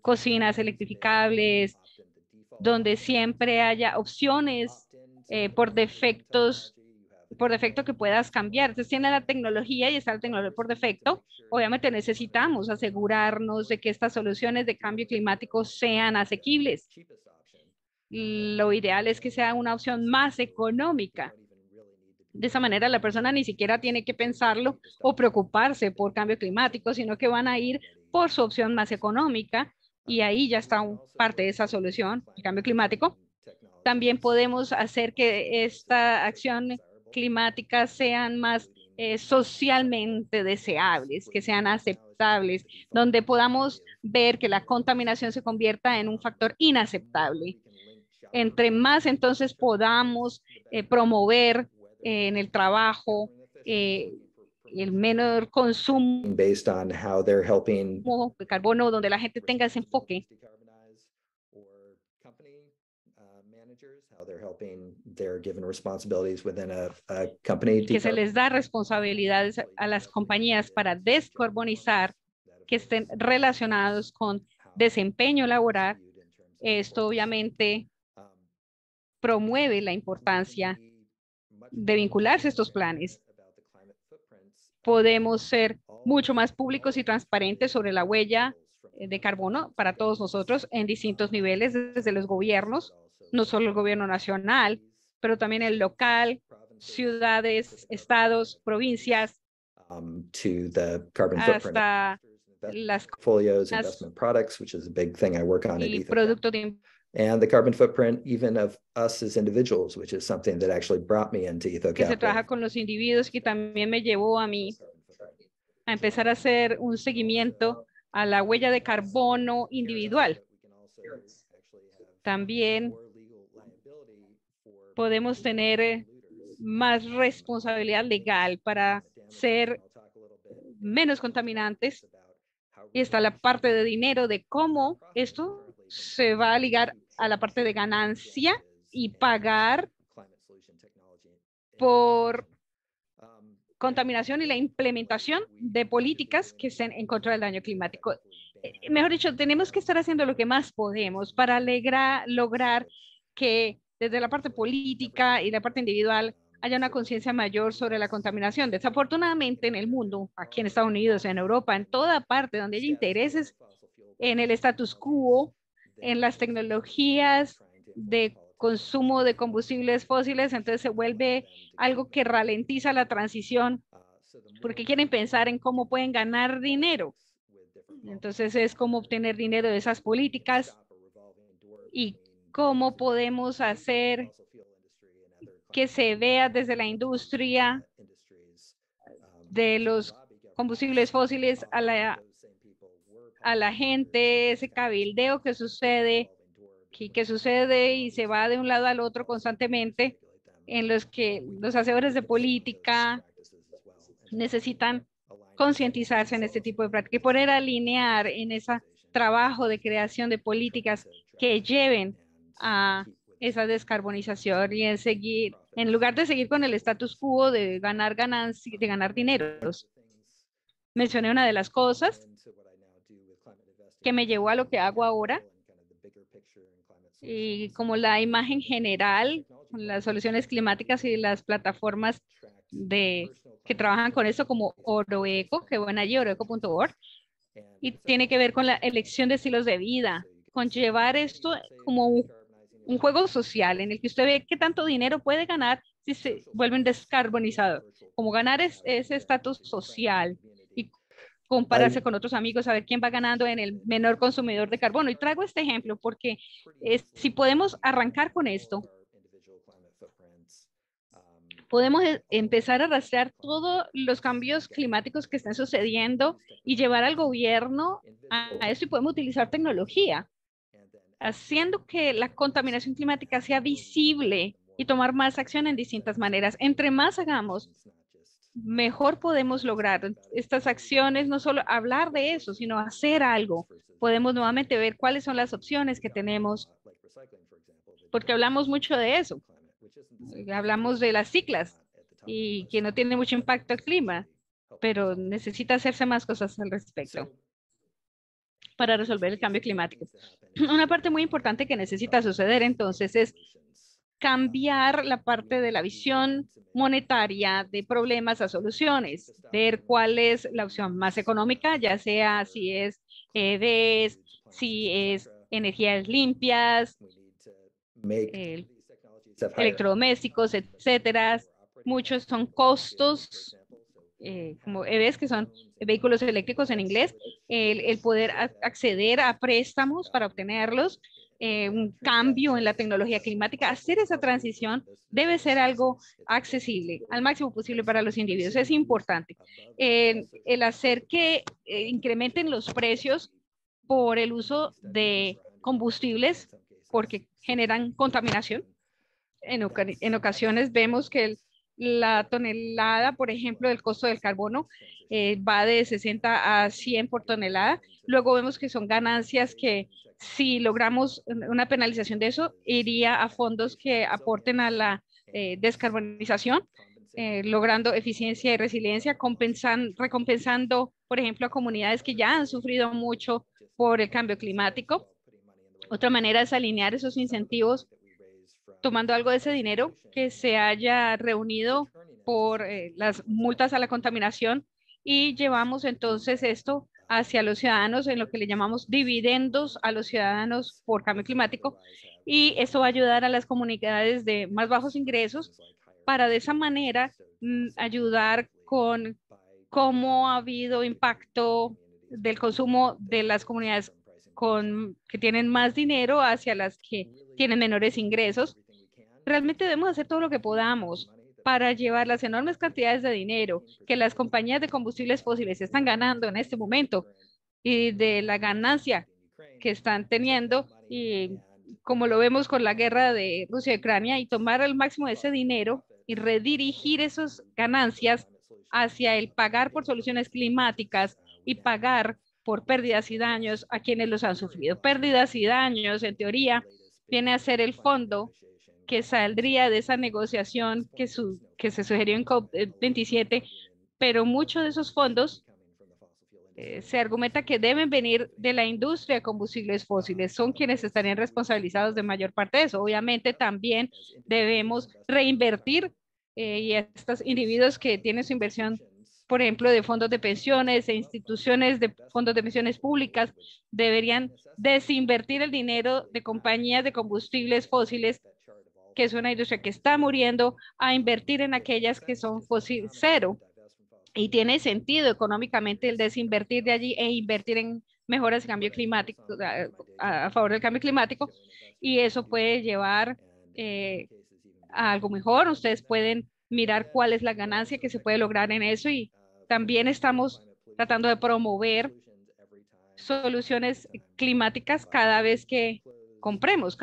cocinas electrificables, donde siempre haya opciones por defecto que puedas cambiar. Entonces tiene la tecnología y está la tecnología por defecto. Obviamente necesitamos asegurarnos de que estas soluciones de cambio climático sean asequibles. Lo ideal es que sea una opción más económica. De esa manera la persona ni siquiera tiene que pensarlo o preocuparse por cambio climático, sino que van a ir por su opción más económica y ahí ya está parte de esa solución, el cambio climático. También podemos hacer que esta acción climática sean más socialmente deseables, que sean aceptables, donde podamos ver que la contaminación se convierta en un factor inaceptable. Entre más entonces podamos promover en el trabajo el menor consumo based on how they're helping de carbono, donde la gente tenga ese enfoque. decarbonize, or company managers, how they're helping their given responsibilities within a company. Que se les da responsabilidades a las compañías para descarbonizar, que estén relacionados con desempeño laboral. Esto obviamente promueve la importancia de vincularse a estos planes. Podemos ser mucho más públicos y transparentes sobre la huella de carbono para todos nosotros en distintos niveles, desde los gobiernos, no solo el gobierno nacional, pero también el local, ciudades, estados, provincias, to the carbon footprint hasta las portfolios, investment products, which is a big thing I work on at y Ethiopia. productos de And the carbon footprint even of us as individuals, which is something that actually brought me into Etho que se trabaja Capital. con los individuos, que también me llevó a mí a empezar a hacer un seguimiento a la huella de carbono individual. También podemos tener más responsabilidad legal para ser menos contaminantes. Y está la parte de dinero, de cómo esto se va a ligar a la parte de ganancia y pagar por contaminación y la implementación de políticas que estén en contra del daño climático. Mejor dicho, tenemos que estar haciendo lo que más podemos para lograr que desde la parte política y la parte individual haya una conciencia mayor sobre la contaminación. Desafortunadamente en el mundo, aquí en Estados Unidos, en Europa, en toda parte donde haya intereses en el status quo, en las tecnologías de consumo de combustibles fósiles, entonces se vuelve algo que ralentiza la transición porque quieren pensar en cómo pueden ganar dinero. Entonces es cómo obtener dinero de esas políticas y cómo podemos hacer que se vea desde la industria de los combustibles fósiles a la gente, ese cabildeo que sucede y se va de un lado al otro constantemente, en los que los hacedores de política necesitan concientizarse en este tipo de prácticas y poder alinear en ese trabajo de creación de políticas que lleven a esa descarbonización y en lugar de seguir con el status quo de ganar ganancias, de ganar dineros. Mencioné una de las cosas que me llevó a lo que hago ahora, y como la imagen general, las soluciones climáticas y las plataformas que trabajan con esto como Oroeco, que van allí, oroeco.org, y tiene que ver con la elección de estilos de vida, con llevar esto como un juego social en el que usted ve qué tanto dinero puede ganar si se vuelven descarbonizados, como ganar ese estatus social y compararse con otros amigos, a ver quién va ganando en el menor consumidor de carbono. Y traigo este ejemplo porque si podemos arrancar con esto, podemos empezar a rastrear todos los cambios climáticos que están sucediendo y llevar al gobierno a eso, y podemos utilizar tecnología, haciendo que la contaminación climática sea visible y tomar más acción en distintas maneras. Entre más hagamos, mejor podemos lograr estas acciones, no solo hablar de eso, sino hacer algo. Podemos nuevamente ver cuáles son las opciones que tenemos, porque hablamos mucho de eso. Hablamos de las ciclas y que no tiene mucho impacto al clima, pero necesita hacerse más cosas al respecto para resolver el cambio climático. Una parte muy importante que necesita suceder entonces es cambiar la parte de la visión monetaria de problemas a soluciones, ver cuál es la opción más económica, ya sea si es EVs, si es energías limpias, electrodomésticos, etcétera. Muchos son costos, como EVs, que son vehículos eléctricos en inglés, el poder acceder a préstamos para obtenerlos, un cambio en la tecnología climática. Hacer esa transición debe ser algo accesible al máximo posible para los individuos. Es importante. El hacer que incrementen los precios por el uso de combustibles porque generan contaminación en ocasiones vemos que la tonelada, por ejemplo, del costo del carbono va de 60 a 100 por tonelada. Luego vemos que son ganancias que si logramos una penalización de eso, iría a fondos que aporten a la descarbonización, logrando eficiencia y resiliencia, recompensando, por ejemplo, a comunidades que ya han sufrido mucho por el cambio climático. Otra manera es alinear esos incentivos tomando algo de ese dinero que se haya reunido por las multas a la contaminación y llevamos entonces esto hacia los ciudadanos en lo que le llamamos dividendos a los ciudadanos por cambio climático, y esto va a ayudar a las comunidades de más bajos ingresos para de esa manera ayudar con cómo ha habido impacto del consumo de las comunidades que tienen más dinero hacia las que tienen menores ingresos. Realmente debemos hacer todo lo que podamos para llevar las enormes cantidades de dinero que las compañías de combustibles fósiles están ganando en este momento y de la ganancia que están teniendo, y como lo vemos con la guerra de Rusia y Ucrania, y tomar el máximo de ese dinero y redirigir esas ganancias hacia el pagar por soluciones climáticas y pagar por pérdidas y daños a quienes los han sufrido. Pérdidas y daños, en teoría, viene a ser el fondo que saldría de esa negociación que se sugirió en COP27, pero muchos de esos fondos se argumenta que deben venir de la industria de combustibles fósiles, son quienes estarían responsabilizados de mayor parte de eso. Obviamente también debemos reinvertir y estos individuos que tienen su inversión, por ejemplo, de fondos de pensiones e instituciones de fondos de pensiones públicas, deberían desinvertir el dinero de compañías de combustibles fósiles, que es una industria que está muriendo, a invertir en aquellas que son fósil cero. Y tiene sentido económicamente el desinvertir de allí e invertir en mejoras de cambio climático, a favor del cambio climático, y eso puede llevar a algo mejor. Ustedes pueden mirar cuál es la ganancia que se puede lograr en eso, y también estamos tratando de promover soluciones climáticas cada vez que compramos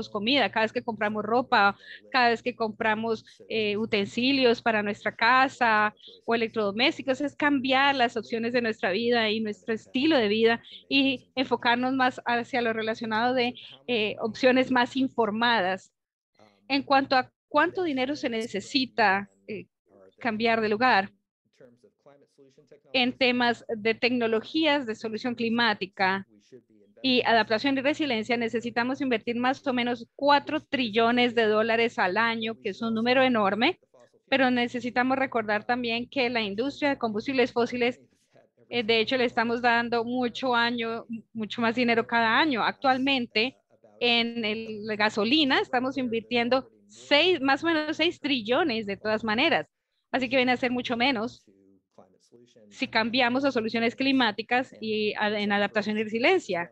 comida, cada vez que compramos ropa, cada vez que compramos utensilios para nuestra casa o electrodomésticos. Es cambiar las opciones de nuestra vida y nuestro estilo de vida y enfocarnos más hacia lo relacionado de opciones más informadas. En cuanto a cuánto dinero se necesita cambiar de lugar en temas de tecnologías de solución climática y adaptación y resiliencia, necesitamos invertir más o menos 4 trillones de dólares al año, que es un número enorme, pero necesitamos recordar también que la industria de combustibles fósiles, de hecho, le estamos dando mucho más dinero cada año. Actualmente, en la gasolina estamos invirtiendo más o menos 6 trillones de todas maneras, así que viene a ser mucho menos si cambiamos a soluciones climáticas y en adaptación y resiliencia.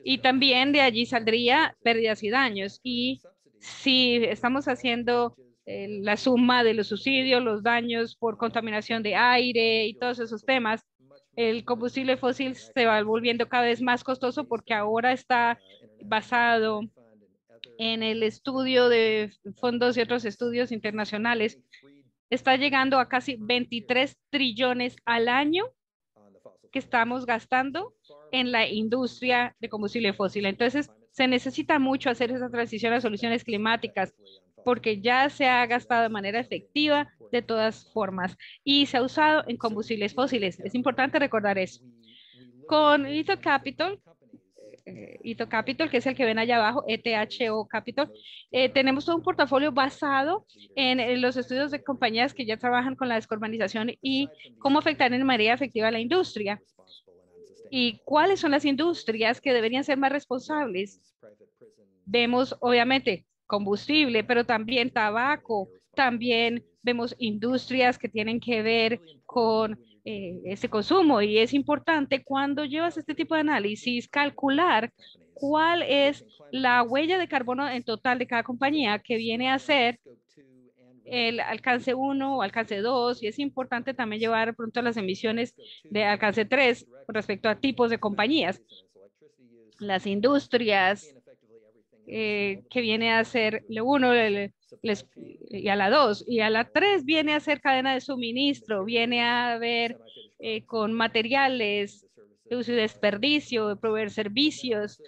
Y también de allí saldría pérdidas y daños. Y si estamos haciendo la suma de los subsidios, los daños por contaminación de aire y todos esos temas, el combustible fósil se va volviendo cada vez más costoso porque ahora está basado en el estudio de fondos y otros estudios internacionales. Está llegando a casi 23 trillones al año que estamos gastando en la industria de combustible fósil. Entonces, se necesita mucho hacer esa transición a soluciones climáticas porque ya se ha gastado de manera efectiva de todas formas y se ha usado en combustibles fósiles. Es importante recordar eso. Con Ethos Capital, que es el que ven allá abajo, ETHO Capital, tenemos todo un portafolio basado en los estudios de compañías que ya trabajan con la descarbonización y cómo afectar en manera efectiva a la industria. ¿Y cuáles son las industrias que deberían ser más responsables? Vemos, obviamente, combustible, pero también tabaco, también vemos industrias que tienen que ver con ese consumo, y es importante cuando llevas este tipo de análisis calcular cuál es la huella de carbono en total de cada compañía, que viene a ser el alcance 1 o alcance 2, y es importante también llevar pronto las emisiones de alcance 3 con respecto a tipos de compañías. Las industrias que viene a ser la 1 y a la 2, y a la 3 viene a ser cadena de suministro, viene a ver con materiales de uso y desperdicio, de proveer servicios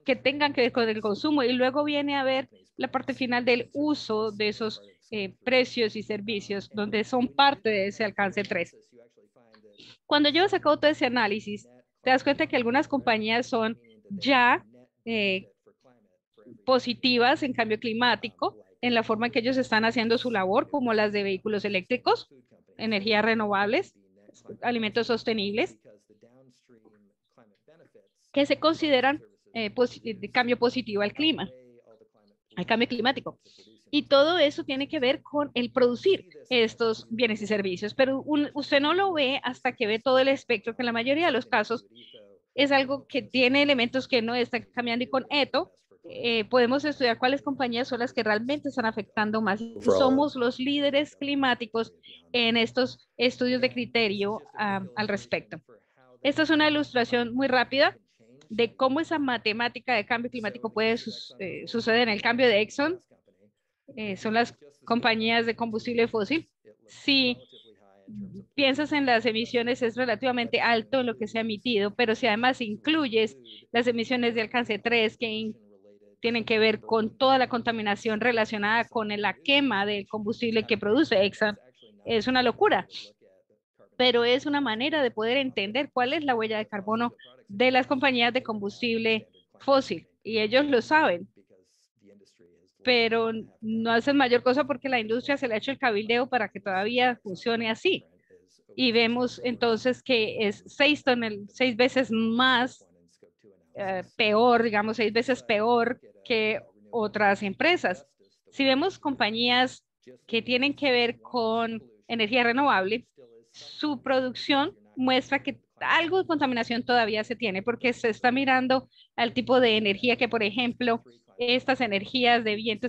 que tengan que ver con el consumo, y luego viene a ver la parte final del uso de esos precios y servicios, donde son parte de ese alcance 3. Cuando llevas a cabo todo ese análisis, te das cuenta que algunas compañías son ya positivas en cambio climático, en la forma en que ellos están haciendo su labor, como las de vehículos eléctricos, energías renovables, alimentos sostenibles, que se consideran de cambio positivo al clima, al cambio climático. Y todo eso tiene que ver con el producir estos bienes y servicios, pero usted no lo ve hasta que ve todo el espectro, que en la mayoría de los casos es algo que tiene elementos que no están cambiando, y con ETO podemos estudiar cuáles compañías son las que realmente están afectando más. Y somos los líderes climáticos en estos estudios de criterio al respecto. Esta es una ilustración muy rápida de cómo esa matemática de cambio climático puede suceder en el cambio de Exxon. Son las compañías de combustible fósil. Si piensas en las emisiones, es relativamente alto lo que se ha emitido, pero si además incluyes las emisiones de alcance 3 que tienen que ver con toda la contaminación relacionada con la quema del combustible que produce Exxon, es una locura. Pero es una manera de poder entender cuál es la huella de carbono de las compañías de combustible fósil, y ellos lo saben, pero no hacen mayor cosa porque la industria se le ha hecho el cabildeo para que todavía funcione así. Y vemos entonces que es 6 veces más peor, digamos, 6 veces peor que otras empresas. Si vemos compañías que tienen que ver con energía renovable, su producción muestra que algo de contaminación todavía se tiene, porque se está mirando al tipo de energía que, por ejemplo, estas energías de viento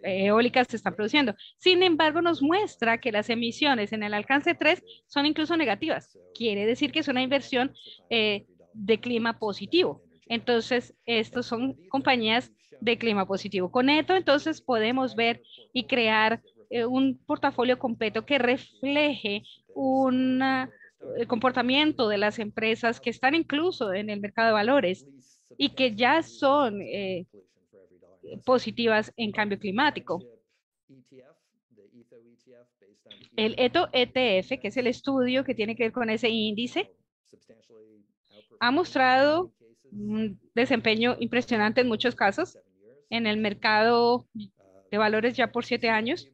eólicas se están produciendo. Sin embargo, nos muestra que las emisiones en el alcance 3 son incluso negativas. Quiere decir que es una inversión de clima positivo. Entonces, estos son compañías de clima positivo. Con esto, entonces, podemos ver y crear un portafolio completo que refleje el comportamiento de las empresas que están incluso en el mercado de valores y que ya son positivas en cambio climático. El ETO ETF, que es el estudio que tiene que ver con ese índice, ha mostrado un desempeño impresionante en muchos casos en el mercado de valores ya por 7 años,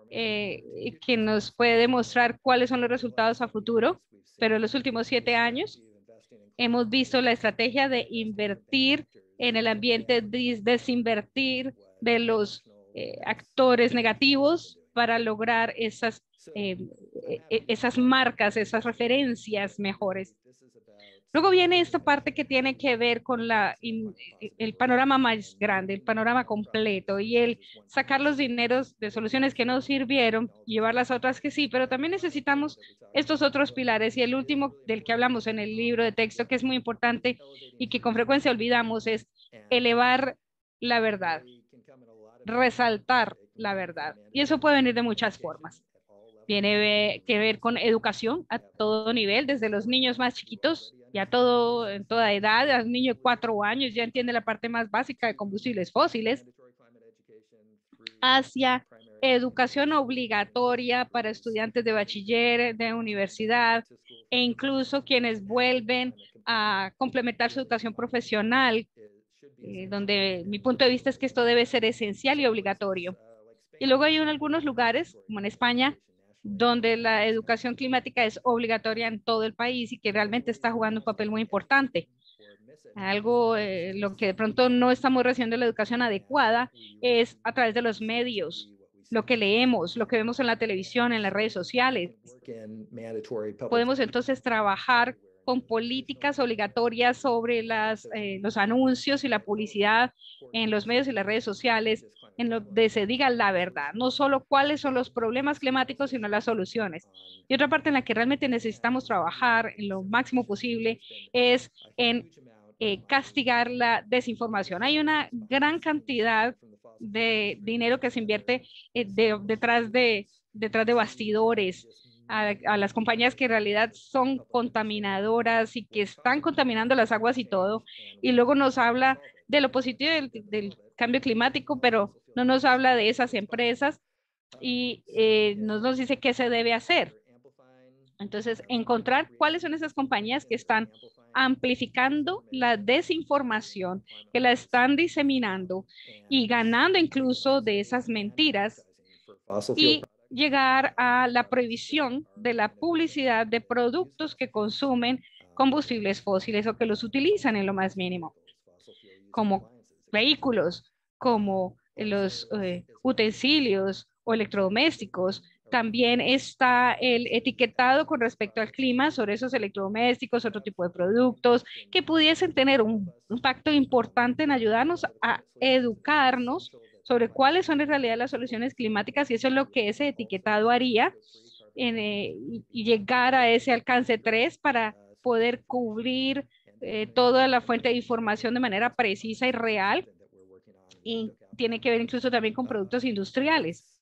que nos puede demostrar cuáles son los resultados a futuro, pero en los últimos 7 años hemos visto la estrategia de invertir en el ambiente, desinvertir de los actores negativos para lograr esas marcas, esas referencias mejores. Luego viene esta parte que tiene que ver con el panorama más grande, el panorama completo, y el sacar los dineros de soluciones que no sirvieron y llevarlas a otras que sí, pero también necesitamos estos otros pilares, y el último del que hablamos en el libro de texto, que es muy importante y que con frecuencia olvidamos, es elevar la verdad, resaltar la verdad, y eso puede venir de muchas formas. Tiene que ver con educación a todo nivel, desde los niños más chiquitos y en toda edad. Al niño de 4 años ya entiende la parte más básica de combustibles fósiles, hacia educación obligatoria para estudiantes de bachiller, de universidad, e incluso quienes vuelven a complementar su educación profesional, donde mi punto de vista es que esto debe ser esencial y obligatorio. Y luego hay algunos lugares, como en España, donde la educación climática es obligatoria en todo el país y que realmente está jugando un papel muy importante. Algo, lo que de pronto no estamos recibiendo la educación adecuada es a través de los medios, lo que leemos, lo que vemos en la televisión, en las redes sociales. Podemos entonces trabajar con políticas obligatorias sobre los anuncios y la publicidad en los medios y las redes sociales, en donde se diga la verdad, no solo cuáles son los problemas climáticos, sino las soluciones. Y otra parte en la que realmente necesitamos trabajar en lo máximo posible es en castigar la desinformación. Hay una gran cantidad de dinero que se invierte detrás de bastidores a las compañías que en realidad son contaminadoras y que están contaminando las aguas y todo. Y luego nos habla de lo positivo del cambio climático, pero no nos habla de esas empresas y no nos dice qué se debe hacer. Entonces, encontrar cuáles son esas compañías que están amplificando la desinformación, que la están diseminando y ganando incluso de esas mentiras, y llegar a la prohibición de la publicidad de productos que consumen combustibles fósiles o que los utilizan en lo más mínimo, como vehículos, como los utensilios o electrodomésticos. También está el etiquetado con respecto al clima sobre esos electrodomésticos, otro tipo de productos que pudiesen tener un impacto importante en ayudarnos a educarnos sobre cuáles son en realidad las soluciones climáticas, y eso es lo que ese etiquetado haría y llegar a ese alcance 3 para poder cubrir toda la fuente de información de manera precisa y real, y tiene que ver incluso también con productos industriales.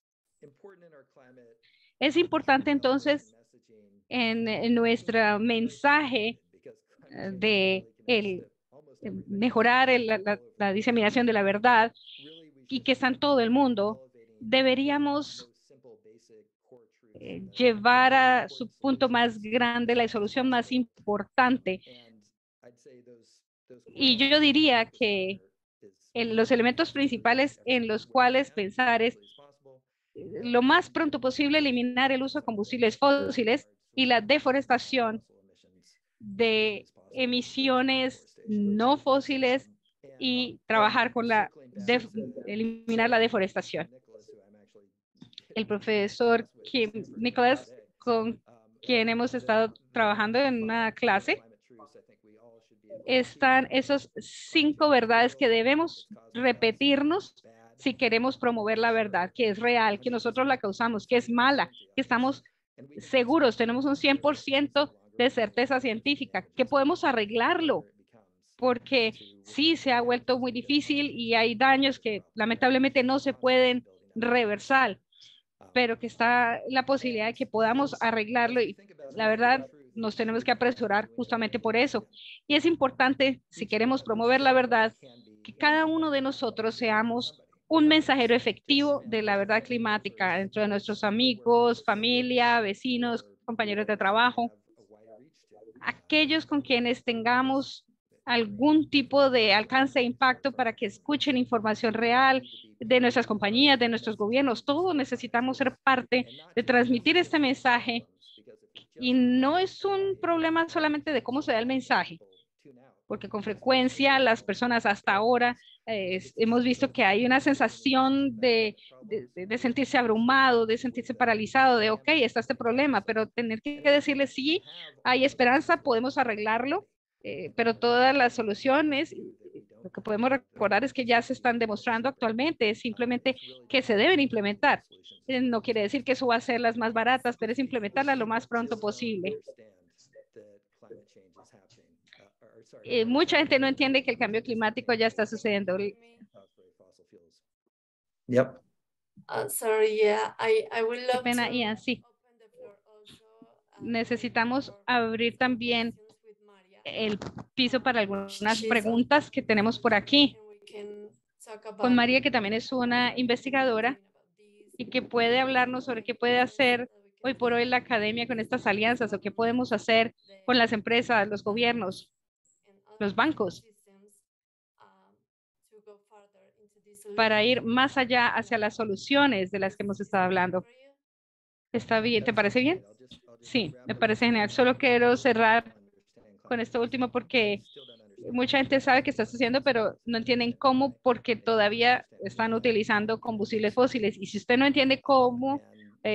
Es importante entonces en nuestro mensaje de mejorar la diseminación de la verdad, y que está en todo el mundo, deberíamos llevar a su punto más grande la solución más importante. Y yo diría que los elementos principales en los cuales pensar es lo más pronto posible eliminar el uso de combustibles fósiles y la deforestación de emisiones no fósiles, y trabajar con eliminar la deforestación. El profesor Kim Nicholas, con quien hemos estado trabajando en una clase, están esos 5 verdades que debemos repetirnos si queremos promover la verdad, que es real, que nosotros la causamos, que es mala, que estamos seguros, tenemos un 100% de certeza científica, que podemos arreglarlo, porque sí se ha vuelto muy difícil y hay daños que lamentablemente no se pueden reversar, pero que está la posibilidad de que podamos arreglarlo, y la verdad nos tenemos que apresurar justamente por eso. Y es importante, si queremos promover la verdad, que cada uno de nosotros seamos un mensajero efectivo de la verdad climática dentro de nuestros amigos, familia, vecinos, compañeros de trabajo, aquellos con quienes tengamos algún tipo de alcance e impacto para que escuchen información real de nuestras compañías, de nuestros gobiernos. Todos necesitamos ser parte de transmitir este mensaje, y no es un problema solamente de cómo se da el mensaje, porque con frecuencia las personas hasta ahora hemos visto que hay una sensación de sentirse abrumado, de sentirse paralizado, de ok, está este problema, pero tener que decirle sí, hay esperanza, podemos arreglarlo, pero todas las soluciones, lo que podemos recordar es que ya se están demostrando actualmente, es simplemente que se deben implementar. No quiere decir que eso va a ser las más baratas, pero es implementarlas lo más pronto posible. Mucha gente no entiende que el cambio climático ya está sucediendo. Yep. Sorry, yeah, I would Qué love pena, to Ian, sí. open the floor also, Necesitamos abrir también with Maria. el piso para algunas She's preguntas que tenemos por aquí. and we can talk Con about María, que también es una investigadora y que puede hablarnos sobre qué puede hacer hoy por hoy la academia con estas alianzas, o qué podemos hacer con las empresas, los gobiernos, los bancos, para ir más allá hacia las soluciones de las que hemos estado hablando. ¿Está bien? ¿Te parece bien? Sí, me parece genial. Solo quiero cerrar con esto último porque mucha gente sabe que está sucediendo, pero no entienden cómo, porque todavía están utilizando combustibles fósiles. Y si usted no entiende cómo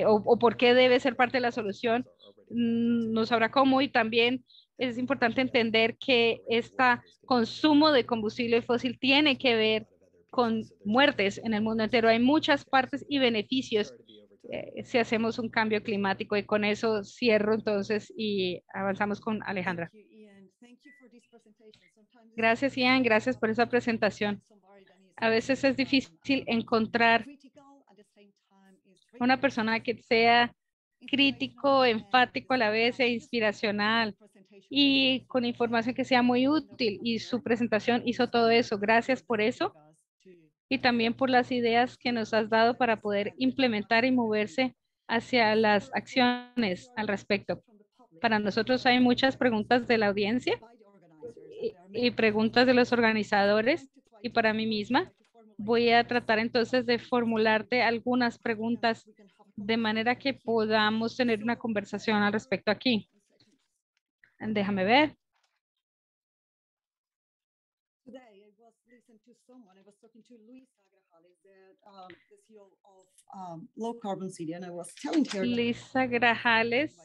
o por qué debe ser parte de la solución, no sabrá cómo. Y también es importante entender que este consumo de combustible fósil tiene que ver con muertes en el mundo entero. Hay muchas partes y beneficios si hacemos un cambio climático, y con eso cierro entonces y avanzamos con Alejandra. Gracias, Ian. Gracias por esa presentación. A veces es difícil encontrar una persona que sea crítico, enfático a la vez e inspiracional y con información que sea muy útil. Y su presentación hizo todo eso. Gracias por eso y también por las ideas que nos has dado para poder implementar y moverse hacia las acciones al respecto. Para nosotros hay muchas preguntas de la audiencia y preguntas de los organizadores y para mí misma. Voy a tratar entonces de formularte algunas preguntas de manera que podamos tener una conversación al respecto aquí. Déjame ver. Today I was listening to someone, I was talking to Luisa Grajales, the CEO of Low Carbon City, and I was telling her Lisa Grajales,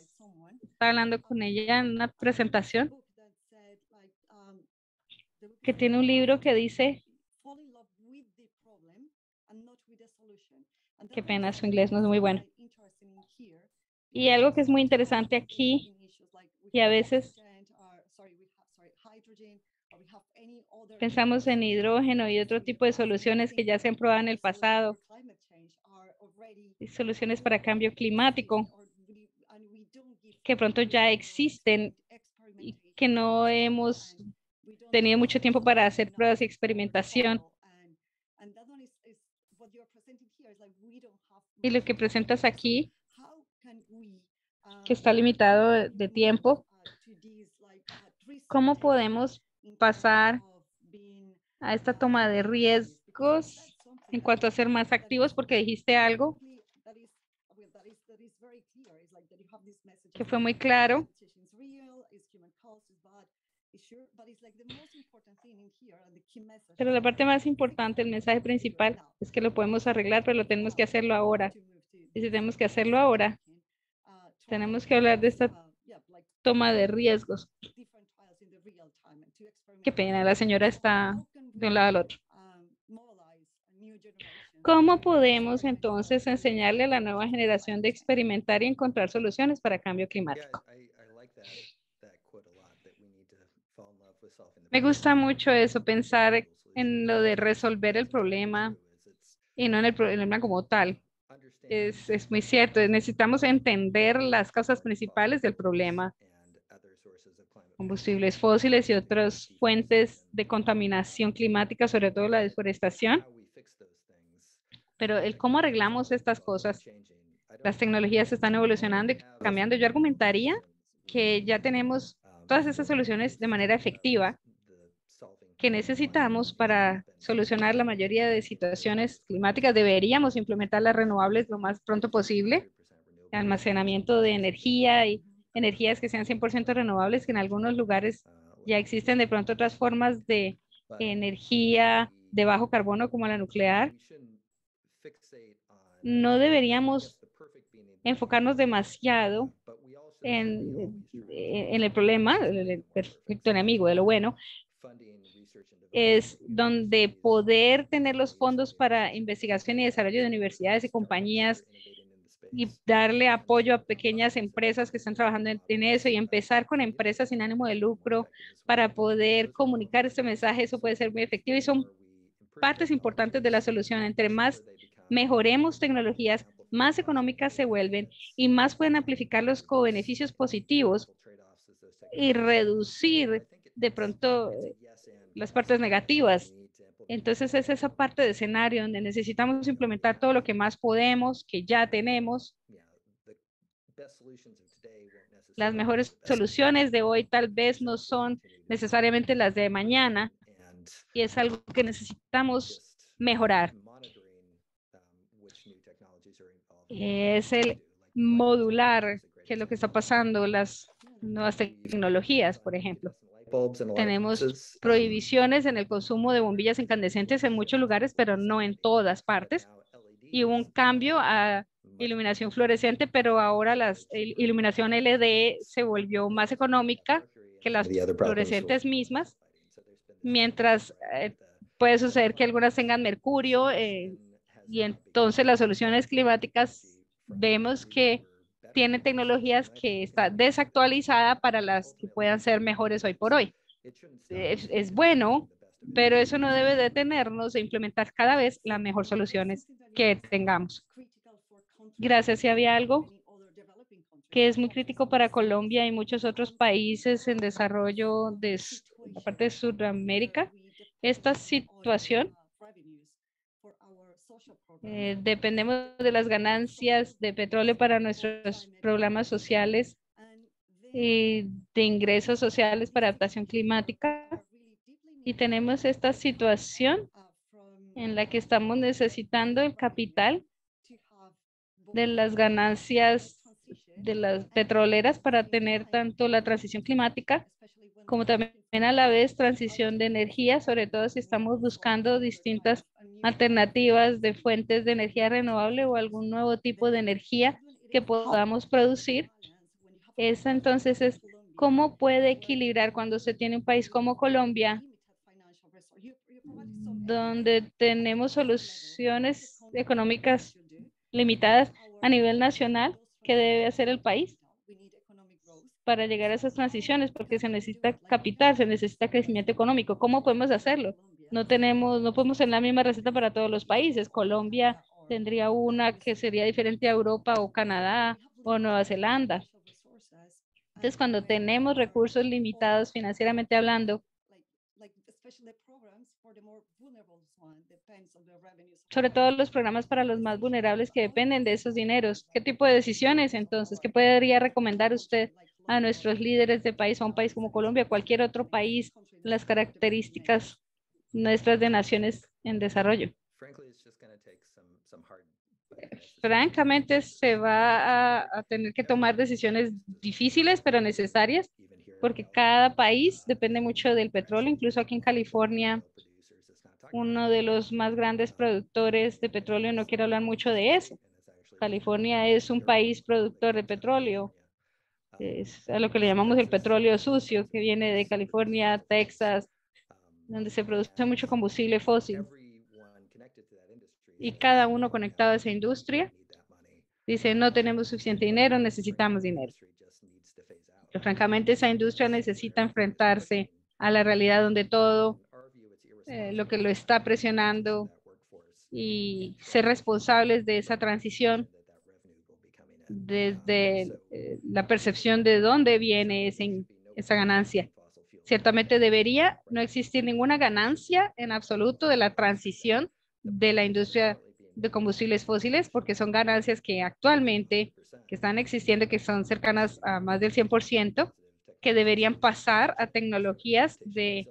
estaba hablando con ella en una presentación que tiene un libro que dice, qué pena, su inglés no es muy bueno. Y algo que es muy interesante aquí, y a veces pensamos en hidrógeno y otro tipo de soluciones que ya se han probado en el pasado, y soluciones para cambio climático, que pronto ya existen y que no hemos tenido mucho tiempo para hacer pruebas y experimentación. Y lo que presentas aquí, que está limitado de tiempo, ¿cómo podemos pasar a esta toma de riesgos en cuanto a ser más activos? Porque dijiste algo que fue muy claro. Pero la parte más importante, el mensaje principal, es que lo podemos arreglar, pero lo tenemos que hacerlo ahora. Y si tenemos que hacerlo ahora, tenemos que hablar de esta toma de riesgos. Qué pena, la señora está de un lado al otro. ¿Cómo podemos entonces enseñarle a la nueva generación de experimentar y encontrar soluciones para cambio climático? Me gusta mucho eso, pensar en lo de resolver el problema y no en el problema como tal. Es muy cierto, necesitamos entender las causas principales del problema, combustibles fósiles y otras fuentes de contaminación climática, sobre todo la deforestación. Pero el cómo arreglamos estas cosas, las tecnologías están evolucionando y cambiando. Yo argumentaría que ya tenemos todas esas soluciones de manera efectiva que necesitamos para solucionar la mayoría de situaciones climáticas. Deberíamos implementar las renovables lo más pronto posible, almacenamiento de energía y energías que sean 100% renovables, que en algunos lugares ya existen de pronto otras formas de energía de bajo carbono como la nuclear. No deberíamos enfocarnos demasiado en el problema, el perfecto enemigo de lo bueno, es donde poder tener los fondos para investigación y desarrollo de universidades y compañías y darle apoyo a pequeñas empresas que están trabajando en eso y empezar con empresas sin ánimo de lucro para poder comunicar este mensaje. Eso puede ser muy efectivo y son partes importantes de la solución. Entre más mejoremos tecnologías, más económicas se vuelven y más pueden amplificar los co-beneficios positivos y reducir de pronto las partes negativas. Entonces es esa parte de escenario donde necesitamos implementar todo lo que más podemos, que ya tenemos. Las mejores soluciones de hoy tal vez no son necesariamente las de mañana y es algo que necesitamos mejorar. Es el modular, que es lo que está pasando, las nuevas tecnologías, por ejemplo. Tenemos prohibiciones en el consumo de bombillas incandescentes en muchos lugares, pero no en todas partes. Y hubo un cambio a iluminación fluorescente, pero ahora la iluminación LED se volvió más económica que las fluorescentes mismas, mientras puede suceder que algunas tengan mercurio y entonces las soluciones climáticas vemos que tienen tecnologías que está desactualizada para las que puedan ser mejores hoy por hoy. es bueno, pero eso no debe detenernos de implementar cada vez las mejores soluciones que tengamos. Gracias. Si había algo que es muy crítico para Colombia y muchos otros países en desarrollo de la parte de Sudamérica, esta situación, dependemos de las ganancias de petróleo para nuestros programas sociales y de ingresos sociales para adaptación climática. Y tenemos esta situación en la que estamos necesitando el capital de las ganancias de las petroleras para tener tanto la transición climática como también a la vez transición de energía, sobre todo si estamos buscando distintas alternativas de fuentes de energía renovable o algún nuevo tipo de energía que podamos producir. Esa entonces es cómo puede equilibrar cuando se tiene un país como Colombia, donde tenemos soluciones económicas limitadas a nivel nacional, ¿qué debe hacer el país para llegar a esas transiciones? Porque se necesita capital, se necesita crecimiento económico. ¿Cómo podemos hacerlo? No podemos tener la misma receta para todos los países. Colombia tendría una que sería diferente a Europa o Canadá o Nueva Zelanda. Entonces, cuando tenemos recursos limitados financieramente hablando, sobre todo los programas para los más vulnerables que dependen de esos dineros, ¿qué tipo de decisiones entonces? ¿Qué podría recomendar usted a nuestros líderes de país, a un país como Colombia, cualquier otro país, las características nuestras de naciones en desarrollo? Francamente, se va a tener que tomar decisiones difíciles, pero necesarias, porque cada país depende mucho del petróleo. Incluso aquí en California, uno de los más grandes productores de petróleo, no quiero hablar mucho de eso. California es un país productor de petróleo. Es a lo que le llamamos el petróleo sucio, que viene de California, Texas, donde se produce mucho combustible fósil. Y cada uno conectado a esa industria dice, no tenemos suficiente dinero, necesitamos dinero. Pero francamente, esa industria necesita enfrentarse a la realidad donde todo lo que lo está presionando y ser responsables de esa transición desde la percepción de dónde viene esa ganancia. Ciertamente debería no existir ninguna ganancia en absoluto de la transición de la industria de combustibles fósiles, porque son ganancias que actualmente que están existiendo, que son cercanas a más del 100%, que deberían pasar a tecnologías de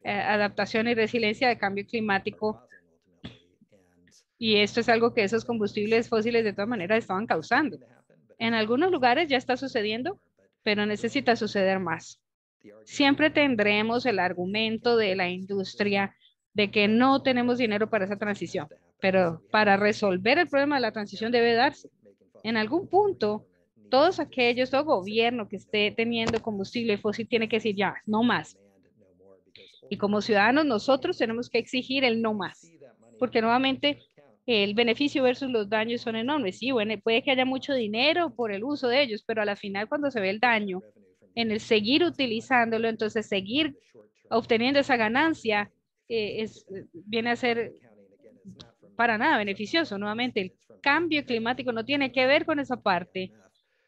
adaptación y resiliencia de cambio climático. Y esto es algo que esos combustibles fósiles de todas maneras estaban causando. En algunos lugares ya está sucediendo, pero necesita suceder más. Siempre tendremos el argumento de la industria de que no tenemos dinero para esa transición, pero para resolver el problema de la transición debe darse. En algún punto, todo gobierno que esté teniendo combustible fósil tiene que decir ya, no más. Y como ciudadanos nosotros tenemos que exigir el no más, porque nuevamente el beneficio versus los daños son enormes. Sí, bueno, puede que haya mucho dinero por el uso de ellos, pero a la final cuando se ve el daño en el seguir utilizándolo, entonces seguir obteniendo esa ganancia viene a ser para nada beneficioso. Nuevamente, el cambio climático no tiene que ver con esa parte.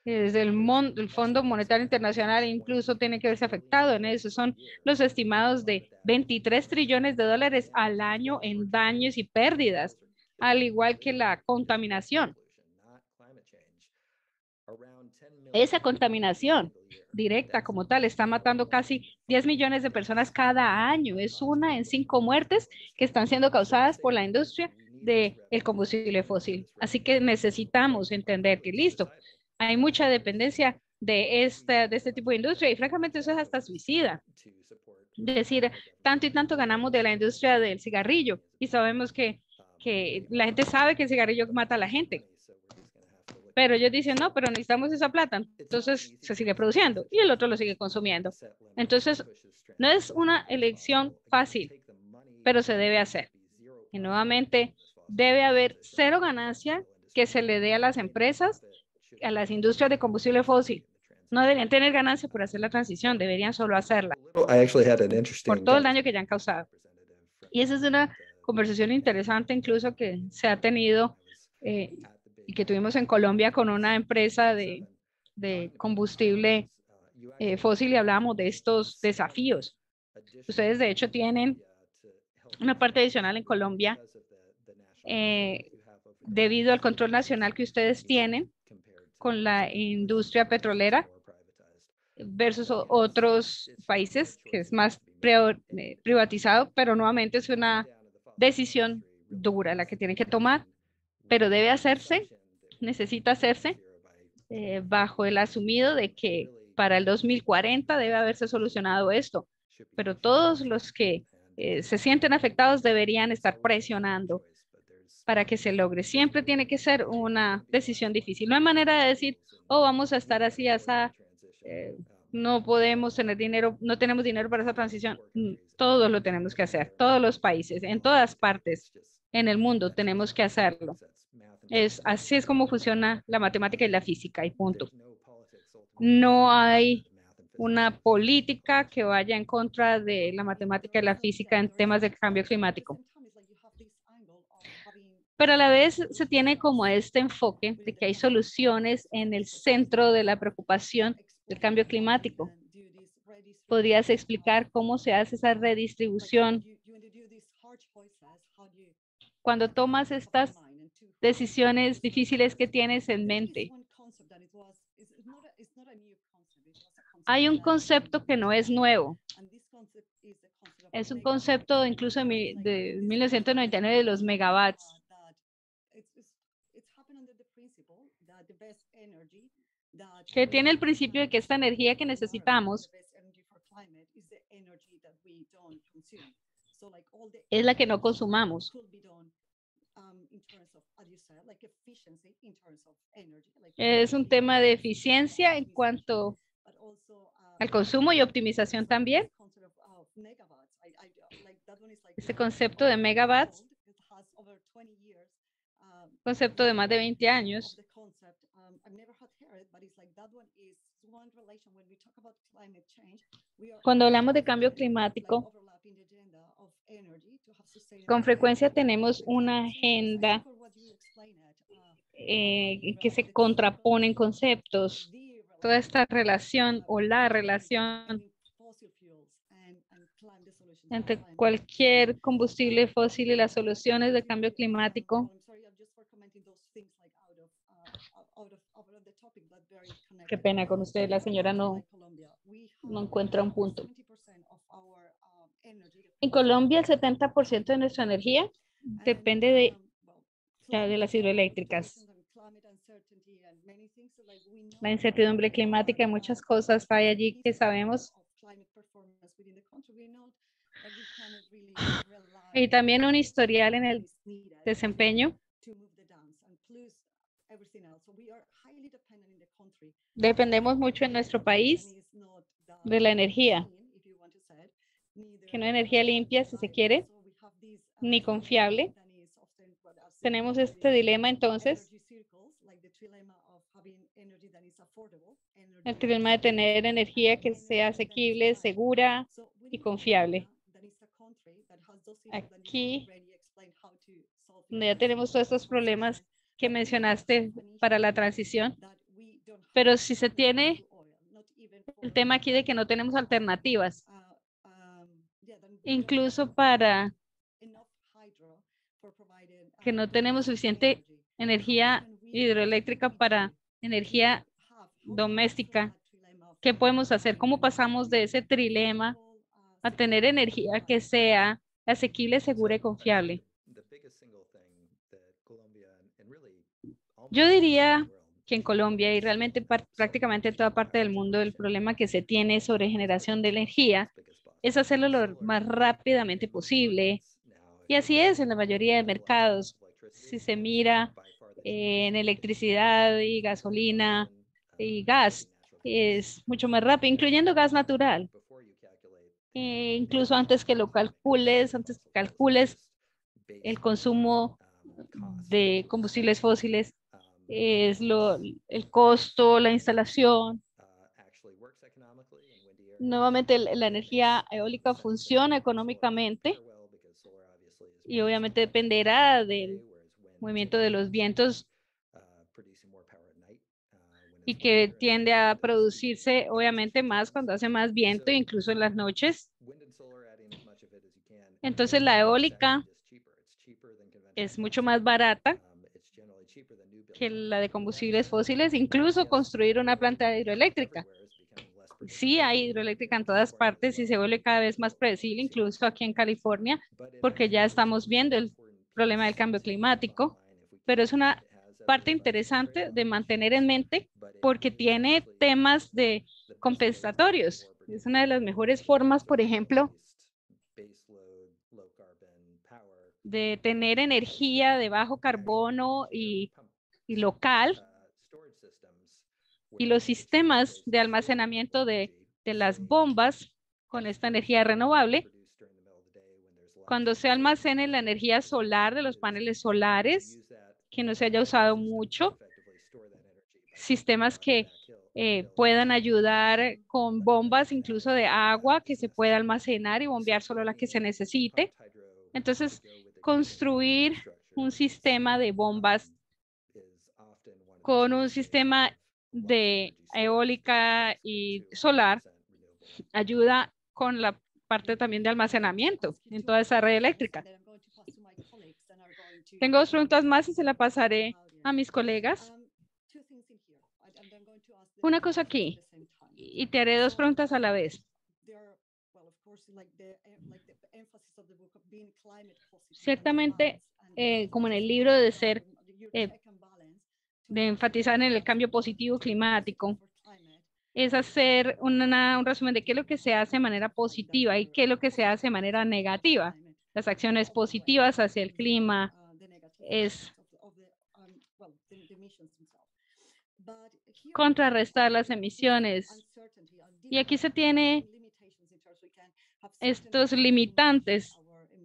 Desde el Fondo Monetario Internacional incluso tiene que verse afectado en eso. Son los estimados de 23 trillones de dólares al año en daños y pérdidas, al igual que la contaminación. Esa contaminación directa como tal está matando casi 10 millones de personas cada año. Es 1 en 5 muertes que están siendo causadas por la industria del combustible fósil. Así que necesitamos entender que listo, hay mucha dependencia de este tipo de industria y francamente eso es hasta suicida. Es decir, tanto y tanto ganamos de la industria del cigarrillo y sabemos que la gente sabe que el cigarrillo mata a la gente. Pero ellos dicen, no, pero necesitamos esa plata, entonces se sigue produciendo y el otro lo sigue consumiendo. Entonces, no es una elección fácil, pero se debe hacer. Y nuevamente, debe haber cero ganancia que se le dé a las empresas, a las industrias de combustible fósil. No deberían tener ganancia por hacer la transición, deberían solo hacerla I actually had an por interesting todo el daño que ya han causado. Y esa es una conversación interesante incluso que se ha tenido y que tuvimos en Colombia con una empresa de combustible fósil y hablábamos de estos desafíos. Ustedes de hecho tienen una parte adicional en Colombia debido al control nacional que ustedes tienen con la industria petrolera versus otros países que es más privatizado, pero nuevamente es una decisión dura la que tienen que tomar, pero debe hacerse, necesita hacerse bajo el asumido de que para el 2040 debe haberse solucionado esto, pero todos los que se sienten afectados deberían estar presionando para que se logre. Siempre tiene que ser una decisión difícil. No hay manera de decir, oh, vamos a estar así, no podemos tener dinero, no tenemos dinero para esa transición. Todos lo tenemos que hacer, todos los países, en todas partes en el mundo tenemos que hacerlo. Así es como funciona la matemática y la física y punto. No hay una política que vaya en contra de la matemática y la física en temas de cambio climático. Pero a la vez se tiene como este enfoque de que hay soluciones en el centro de la preocupación del cambio climático. ¿Podrías explicar cómo se hace esa redistribución? Cuando tomas estas decisiones difíciles que tienes en mente, hay un concepto que no es nuevo. Es un concepto incluso de 1999 de los megawatts. Que tiene el principio de que esta energía que necesitamos es la que no consumamos. Es un tema de eficiencia en cuanto al consumo y optimización también. Este concepto de megawatts, concepto de más de 20 años. Cuando hablamos de cambio climático, con frecuencia tenemos una agenda que se contraponen conceptos. Toda esta relación o la relación entre cualquier combustible fósil y las soluciones de cambio climático. Qué pena con usted, la señora no encuentra un punto. En Colombia, el 70% de nuestra energía depende de las hidroeléctricas. La incertidumbre climática y muchas cosas hay allí que sabemos. Y también un historial en el desempeño. Dependemos mucho en nuestro país de la energía, que no es energía limpia, si se quiere, ni confiable. Tenemos este dilema entonces, el dilema de tener energía que sea asequible, segura y confiable. Aquí, donde ya tenemos todos estos problemas que mencionaste para la transición, pero si se tiene el tema aquí de que no tenemos alternativas, incluso para que no tenemos suficiente energía hidroeléctrica para energía doméstica, ¿qué podemos hacer? ¿Cómo pasamos de ese trilema a tener energía que sea asequible, segura y confiable? Yo diría que en Colombia y realmente prácticamente en toda parte del mundo, el problema que se tiene sobre generación de energía es hacerlo lo más rápidamente posible. Y así es en la mayoría de mercados. Si se mira en electricidad y gasolina y gas, es mucho más rápido, incluyendo gas natural. Incluso antes que calcules el consumo de combustibles fósiles, es el costo, la instalación, Nuevamente, la energía eólica funciona económicamente y obviamente dependerá del movimiento de los vientos y que tiende a producirse obviamente más cuando hace más viento, incluso en las noches. Entonces la eólica es mucho más barata que la de combustibles fósiles, incluso construir una planta hidroeléctrica. Sí, hay hidroeléctrica en todas partes y se vuelve cada vez más predecible, incluso aquí en California, porque ya estamos viendo el problema del cambio climático, pero es una parte interesante de mantener en mente porque tiene temas de compensatorios. Es una de las mejores formas, por ejemplo, de tener energía de bajo carbono y local, y los sistemas de almacenamiento de las bombas con esta energía renovable. Cuando se almacene la energía solar de los paneles solares, que no se haya usado mucho, sistemas que puedan ayudar con bombas incluso de agua que se pueda almacenar y bombear solo la que se necesite. Entonces, construir un sistema de bombas con un sistema de eólica y solar ayuda con la parte también de almacenamiento en toda esa red eléctrica. Tengo 2 preguntas más y se la pasaré a mis colegas. Una cosa aquí, y te haré 2 preguntas a la vez. Ciertamente, como en el libro de enfatizar en el cambio positivo climático, es hacer un resumen de qué es lo que se hace de manera positiva y qué es lo que se hace de manera negativa. Las acciones positivas hacia el clima es contrarrestar las emisiones. Y aquí se tiene estos limitantes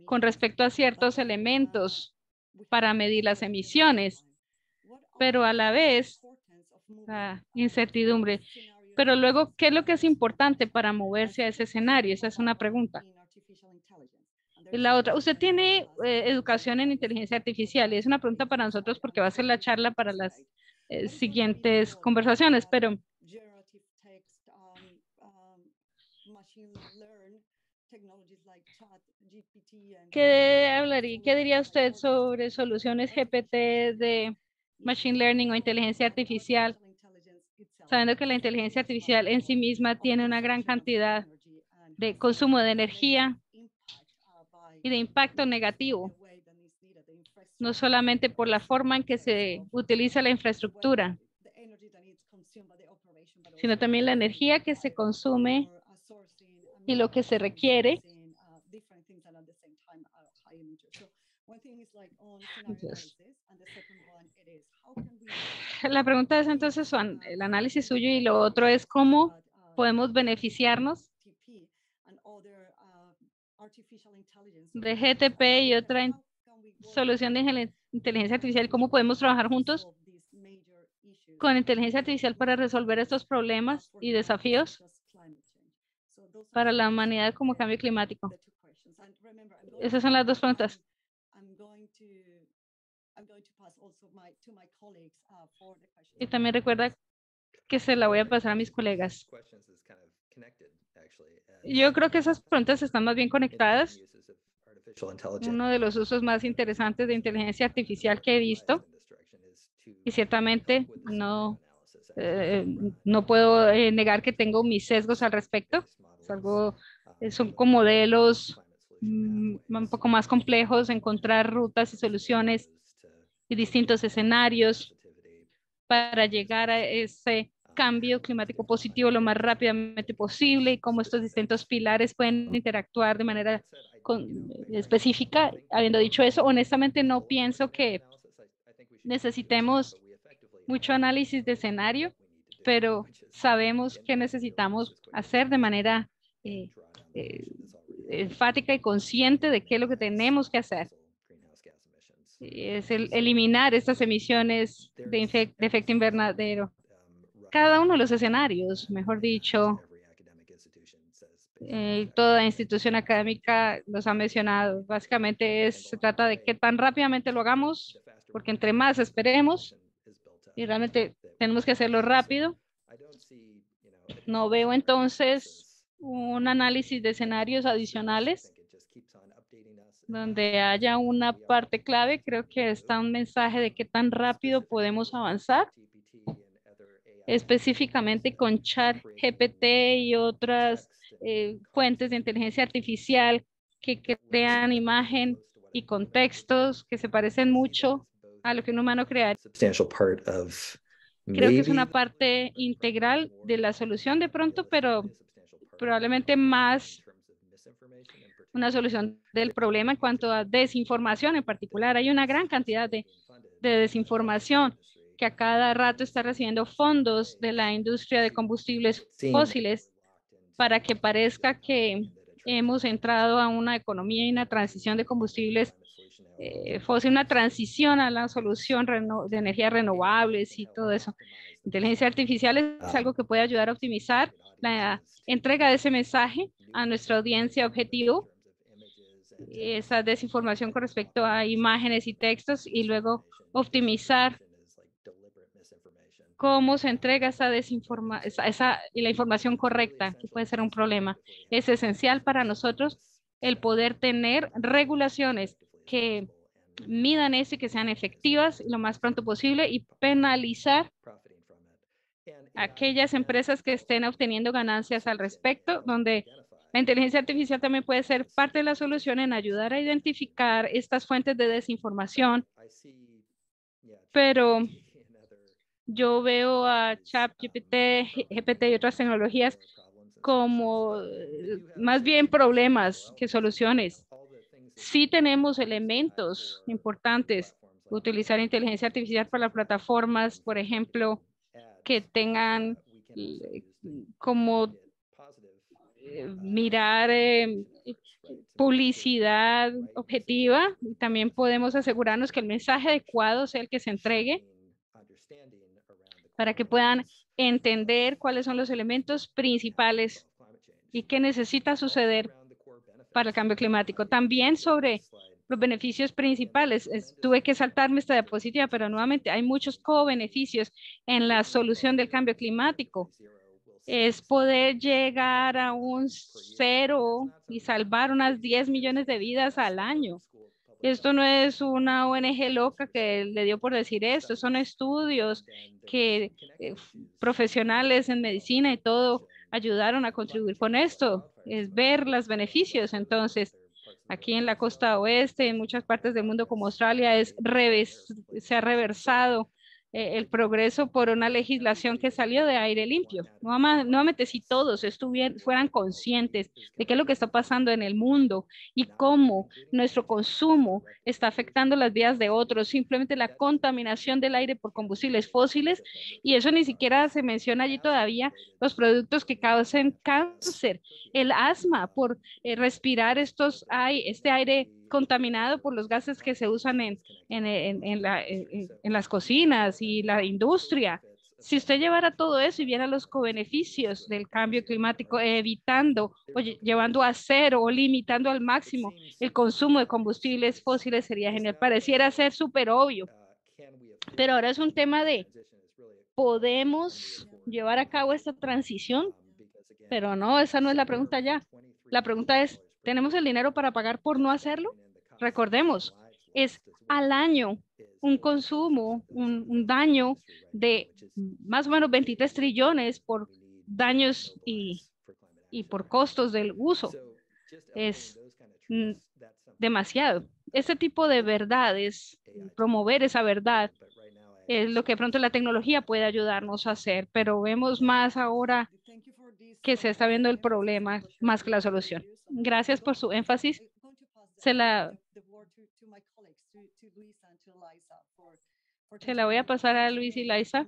con respecto a ciertos elementos para medir las emisiones, pero a la vez la incertidumbre. Pero luego, ¿qué es lo que es importante para moverse a ese escenario? Esa es una pregunta. Y la otra, usted tiene educación en inteligencia artificial y es una pregunta para nosotros porque va a ser la charla para las siguientes conversaciones, pero ¿qué diría usted sobre soluciones GPT de Machine Learning o inteligencia artificial, sabiendo que la inteligencia artificial en sí misma tiene una gran cantidad de consumo de energía y de impacto negativo, no solamente por la forma en que se utiliza la infraestructura, sino también la energía que se consume y lo que se requiere? Entonces, la pregunta es entonces el análisis suyo y lo otro es cómo podemos beneficiarnos de GTP y otra solución de inteligencia artificial, cómo podemos trabajar juntos con inteligencia artificial para resolver estos problemas y desafíos para la humanidad como cambio climático. Esas son las 2 preguntas. Y también recuerda que se la voy a pasar a mis colegas. Yo creo que esas preguntas están más bien conectadas. Uno de los usos más interesantes de inteligencia artificial que he visto, y ciertamente no puedo negar que tengo mis sesgos al respecto. Son como modelos un poco más complejos, encontrar rutas y soluciones y distintos escenarios para llegar a ese cambio climático positivo lo más rápidamente posible y cómo estos distintos pilares pueden interactuar de manera específica. Habiendo dicho eso, honestamente no pienso que necesitemos mucho análisis de escenario, pero sabemos que necesitamos hacer de manera enfática y consciente de qué es lo que tenemos que hacer. Es eliminar estas emisiones de efecto invernadero. Cada uno de los escenarios, mejor dicho, Toda institución académica los ha mencionado. Básicamente se trata de qué tan rápidamente lo hagamos, porque entre más esperemos, y realmente tenemos que hacerlo rápido. No veo entonces un análisis de escenarios adicionales donde haya una parte clave. Creo que está un mensaje de qué tan rápido podemos avanzar, específicamente con ChatGPT y otras fuentes de inteligencia artificial que crean imagen y contextos que se parecen mucho a lo que un humano crearía. Creo que es una parte integral de la solución de pronto, pero probablemente más una solución del problema en cuanto a desinformación en particular. Hay una gran cantidad de desinformación que a cada rato está recibiendo fondos de la industria de combustibles fósiles para que parezca que hemos entrado a una economía y una transición de combustibles fósiles, una transición a la solución de energías renovables y todo eso. Inteligencia artificial es algo que puede ayudar a optimizar la entrega de ese mensaje a nuestra audiencia objetivo, esa desinformación con respecto a imágenes y textos, y luego optimizar cómo se entrega esa y la información correcta, que puede ser un problema. Es esencial para nosotros el poder tener regulaciones que midan eso y que sean efectivas lo más pronto posible, y penalizar a aquellas empresas que estén obteniendo ganancias al respecto, donde la inteligencia artificial también puede ser parte de la solución en ayudar a identificar estas fuentes de desinformación. Pero yo veo a ChatGPT, GPT y otras tecnologías como más bien problemas que soluciones. Sí tenemos elementos importantes. Utilizar inteligencia artificial para las plataformas, por ejemplo, que tengan como mirar publicidad objetiva. También podemos asegurarnos que el mensaje adecuado sea el que se entregue para que puedan entender cuáles son los elementos principales y qué necesita suceder para el cambio climático. También sobre los beneficios principales. Tuve que saltarme esta diapositiva, pero nuevamente hay muchos co-beneficios en la solución del cambio climático. Es poder llegar a un cero y salvar unas 10 millones de vidas al año. Esto no es una ONG loca que le dio por decir esto, son estudios que profesionales en medicina y todo ayudaron a contribuir con esto, es ver los beneficios. Entonces, aquí en la costa oeste, en muchas partes del mundo como Australia, se ha reversado el progreso por una legislación que salió de aire limpio. Nuevamente, si todos fueran conscientes de qué es lo que está pasando en el mundo y cómo nuestro consumo está afectando las vidas de otros, simplemente la contaminación del aire por combustibles fósiles, y eso ni siquiera se menciona allí todavía, los productos que causan cáncer, el asma por respirar este aire contaminado por los gases que se usan en las cocinas y la industria. Si usted llevara todo eso y viera los co-beneficios del cambio climático, evitando o llevando a cero o limitando al máximo el consumo de combustibles fósiles, sería genial. Pareciera ser súper obvio, pero ahora es un tema de, ¿podemos llevar a cabo esta transición? Pero no, esa no es la pregunta ya. La pregunta es, ¿tenemos el dinero para pagar por no hacerlo? Recordemos, es al año un consumo, un daño de más o menos 23 trillones por daños y por costos del uso. Es demasiado. Este tipo de verdades, promover esa verdad, es lo que de pronto la tecnología puede ayudarnos a hacer, pero vemos más ahora que se está viendo el problema más que la solución. Gracias por su énfasis. Se la voy a pasar a Luis y Liza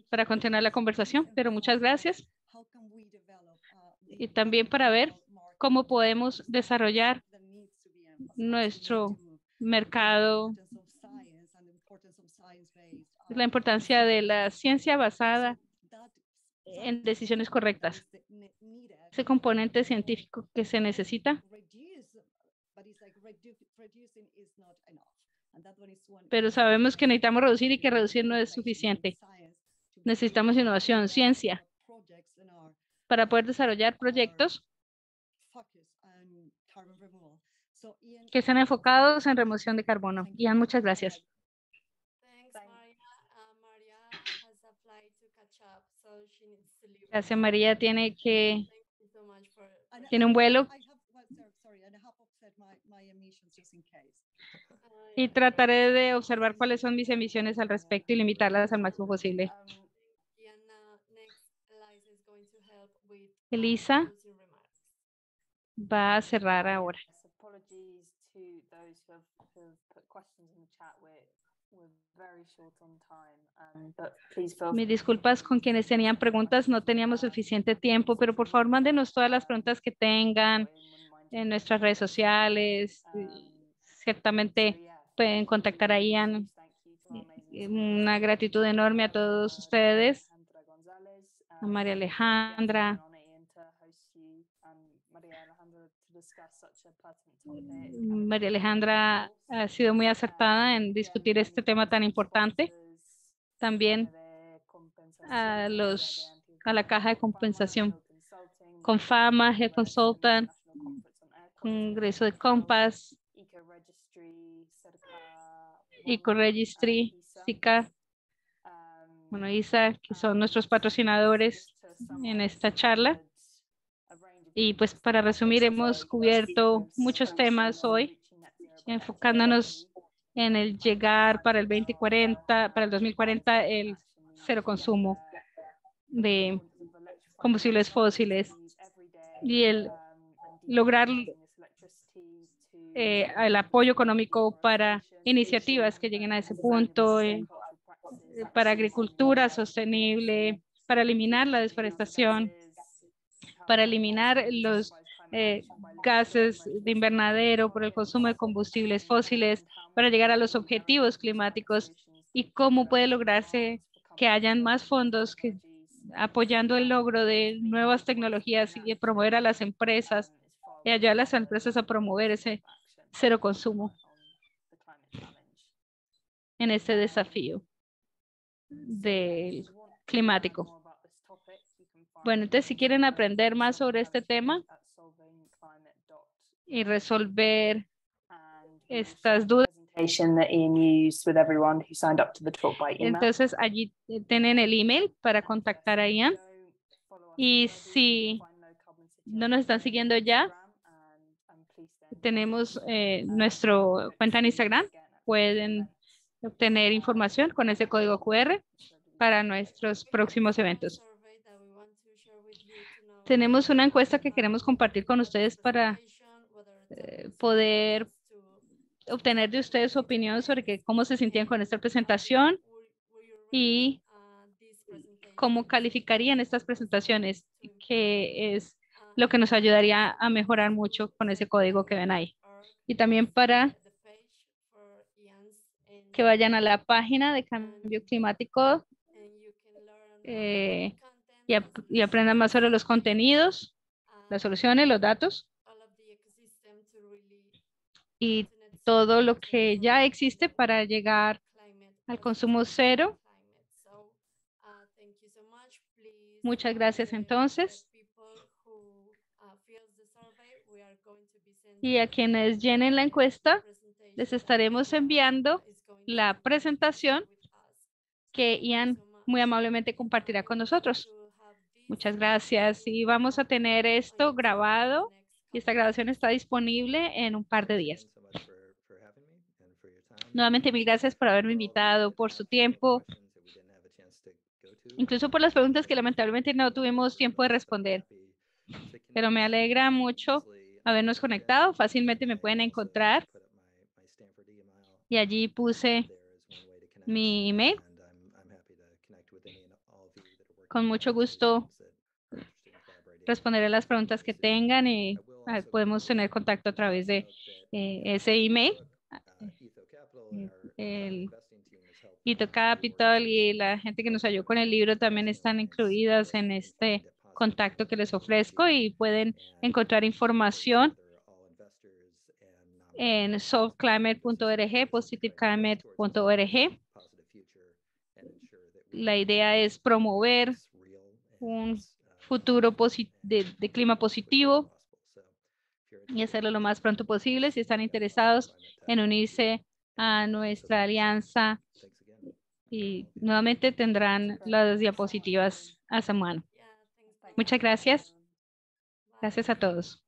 para continuar la conversación, pero muchas gracias. Y también para ver cómo podemos desarrollar nuestro mercado, la importancia de la ciencia basada en decisiones correctas. ese componente científico que se necesita, pero sabemos que necesitamos reducir y que reducir no es suficiente. Necesitamos innovación, ciencia, para poder desarrollar proyectos que estén enfocados en remoción de carbono. Ian, muchas gracias. Thanks, Maria. Maria has a flight to catch up, so she needs to leave. Gracias, María. Tiene Thank you so much for tiene un vuelo y uh, trataré de observar cuáles son mis emisiones al respecto y limitarlas al máximo posible. Ian, next, Eliza is going to help with Elisa closing remarks. va a cerrar ahora. Yes, apologies to those who've put questions in the chat. We're very short on time, but please feel Mis disculpas con quienes tenían preguntas, no teníamos suficiente tiempo, pero por favor mándenos todas las preguntas que tengan en nuestras redes sociales. Ciertamente pueden contactar a Ian. Una gratitud enorme a todos ustedes, a María Alejandra. María Alejandra ha sido muy acertada en discutir este tema tan importante. También a la caja de compensación con Fama, Head Consultant, Congreso de Compass, Eco-Registry, SICA, bueno, ISA, que son nuestros patrocinadores en esta charla. Y pues para resumir, hemos cubierto muchos temas hoy, enfocándonos en el llegar para el 2040, para el 2040, el cero consumo de combustibles fósiles y el lograr el apoyo económico para iniciativas que lleguen a ese punto, para agricultura sostenible, para eliminar la deforestación, para eliminar los gases de invernadero por el consumo de combustibles fósiles, para llegar a los objetivos climáticos y cómo puede lograrse que hayan más fondos que apoyando el logro de nuevas tecnologías y promover a las empresas y ayudar a las empresas a promover ese cero consumo en este desafío del climático. Bueno, entonces si quieren aprender más sobre este tema y resolver estas dudas, entonces allí tienen el email para contactar a Ian. Y si no nos están siguiendo ya, tenemos nuestra cuenta en Instagram. Pueden obtener información con ese código QR para nuestros próximos eventos. Tenemos una encuesta que queremos compartir con ustedes para poder obtener de ustedes su opinión sobre cómo se sentían con esta presentación y cómo calificarían estas presentaciones, que es lo que nos ayudaría a mejorar mucho con ese código que ven ahí. Y también para que vayan a la página de cambio climático y aprendan más sobre los contenidos, las soluciones, los datos y todo lo que ya existe para llegar al consumo cero. Muchas gracias entonces. Y a quienes llenen la encuesta, les estaremos enviando la presentación que Ian muy amablemente compartirá con nosotros. Muchas gracias. Y vamos a tener esto grabado y esta grabación está disponible en un par de días. Nuevamente, mil gracias por haberme invitado, por su tiempo, incluso por las preguntas que lamentablemente no tuvimos tiempo de responder. Pero me alegra mucho habernos conectado. Fácilmente me pueden encontrar. Y allí puse mi email. Con mucho gusto responderé las preguntas que tengan y podemos tener contacto a través de ese email. El Ito Capital y la gente que nos ayudó con el libro también están incluidas en este contacto que les ofrezco y pueden encontrar información en solveclimate.org, positiveclimate.org. La idea es promover un futuro de clima positivo y hacerlo lo más pronto posible. Si están interesados en unirse a nuestra alianza, y nuevamente tendrán las diapositivas a su mano. Muchas gracias. Gracias a todos.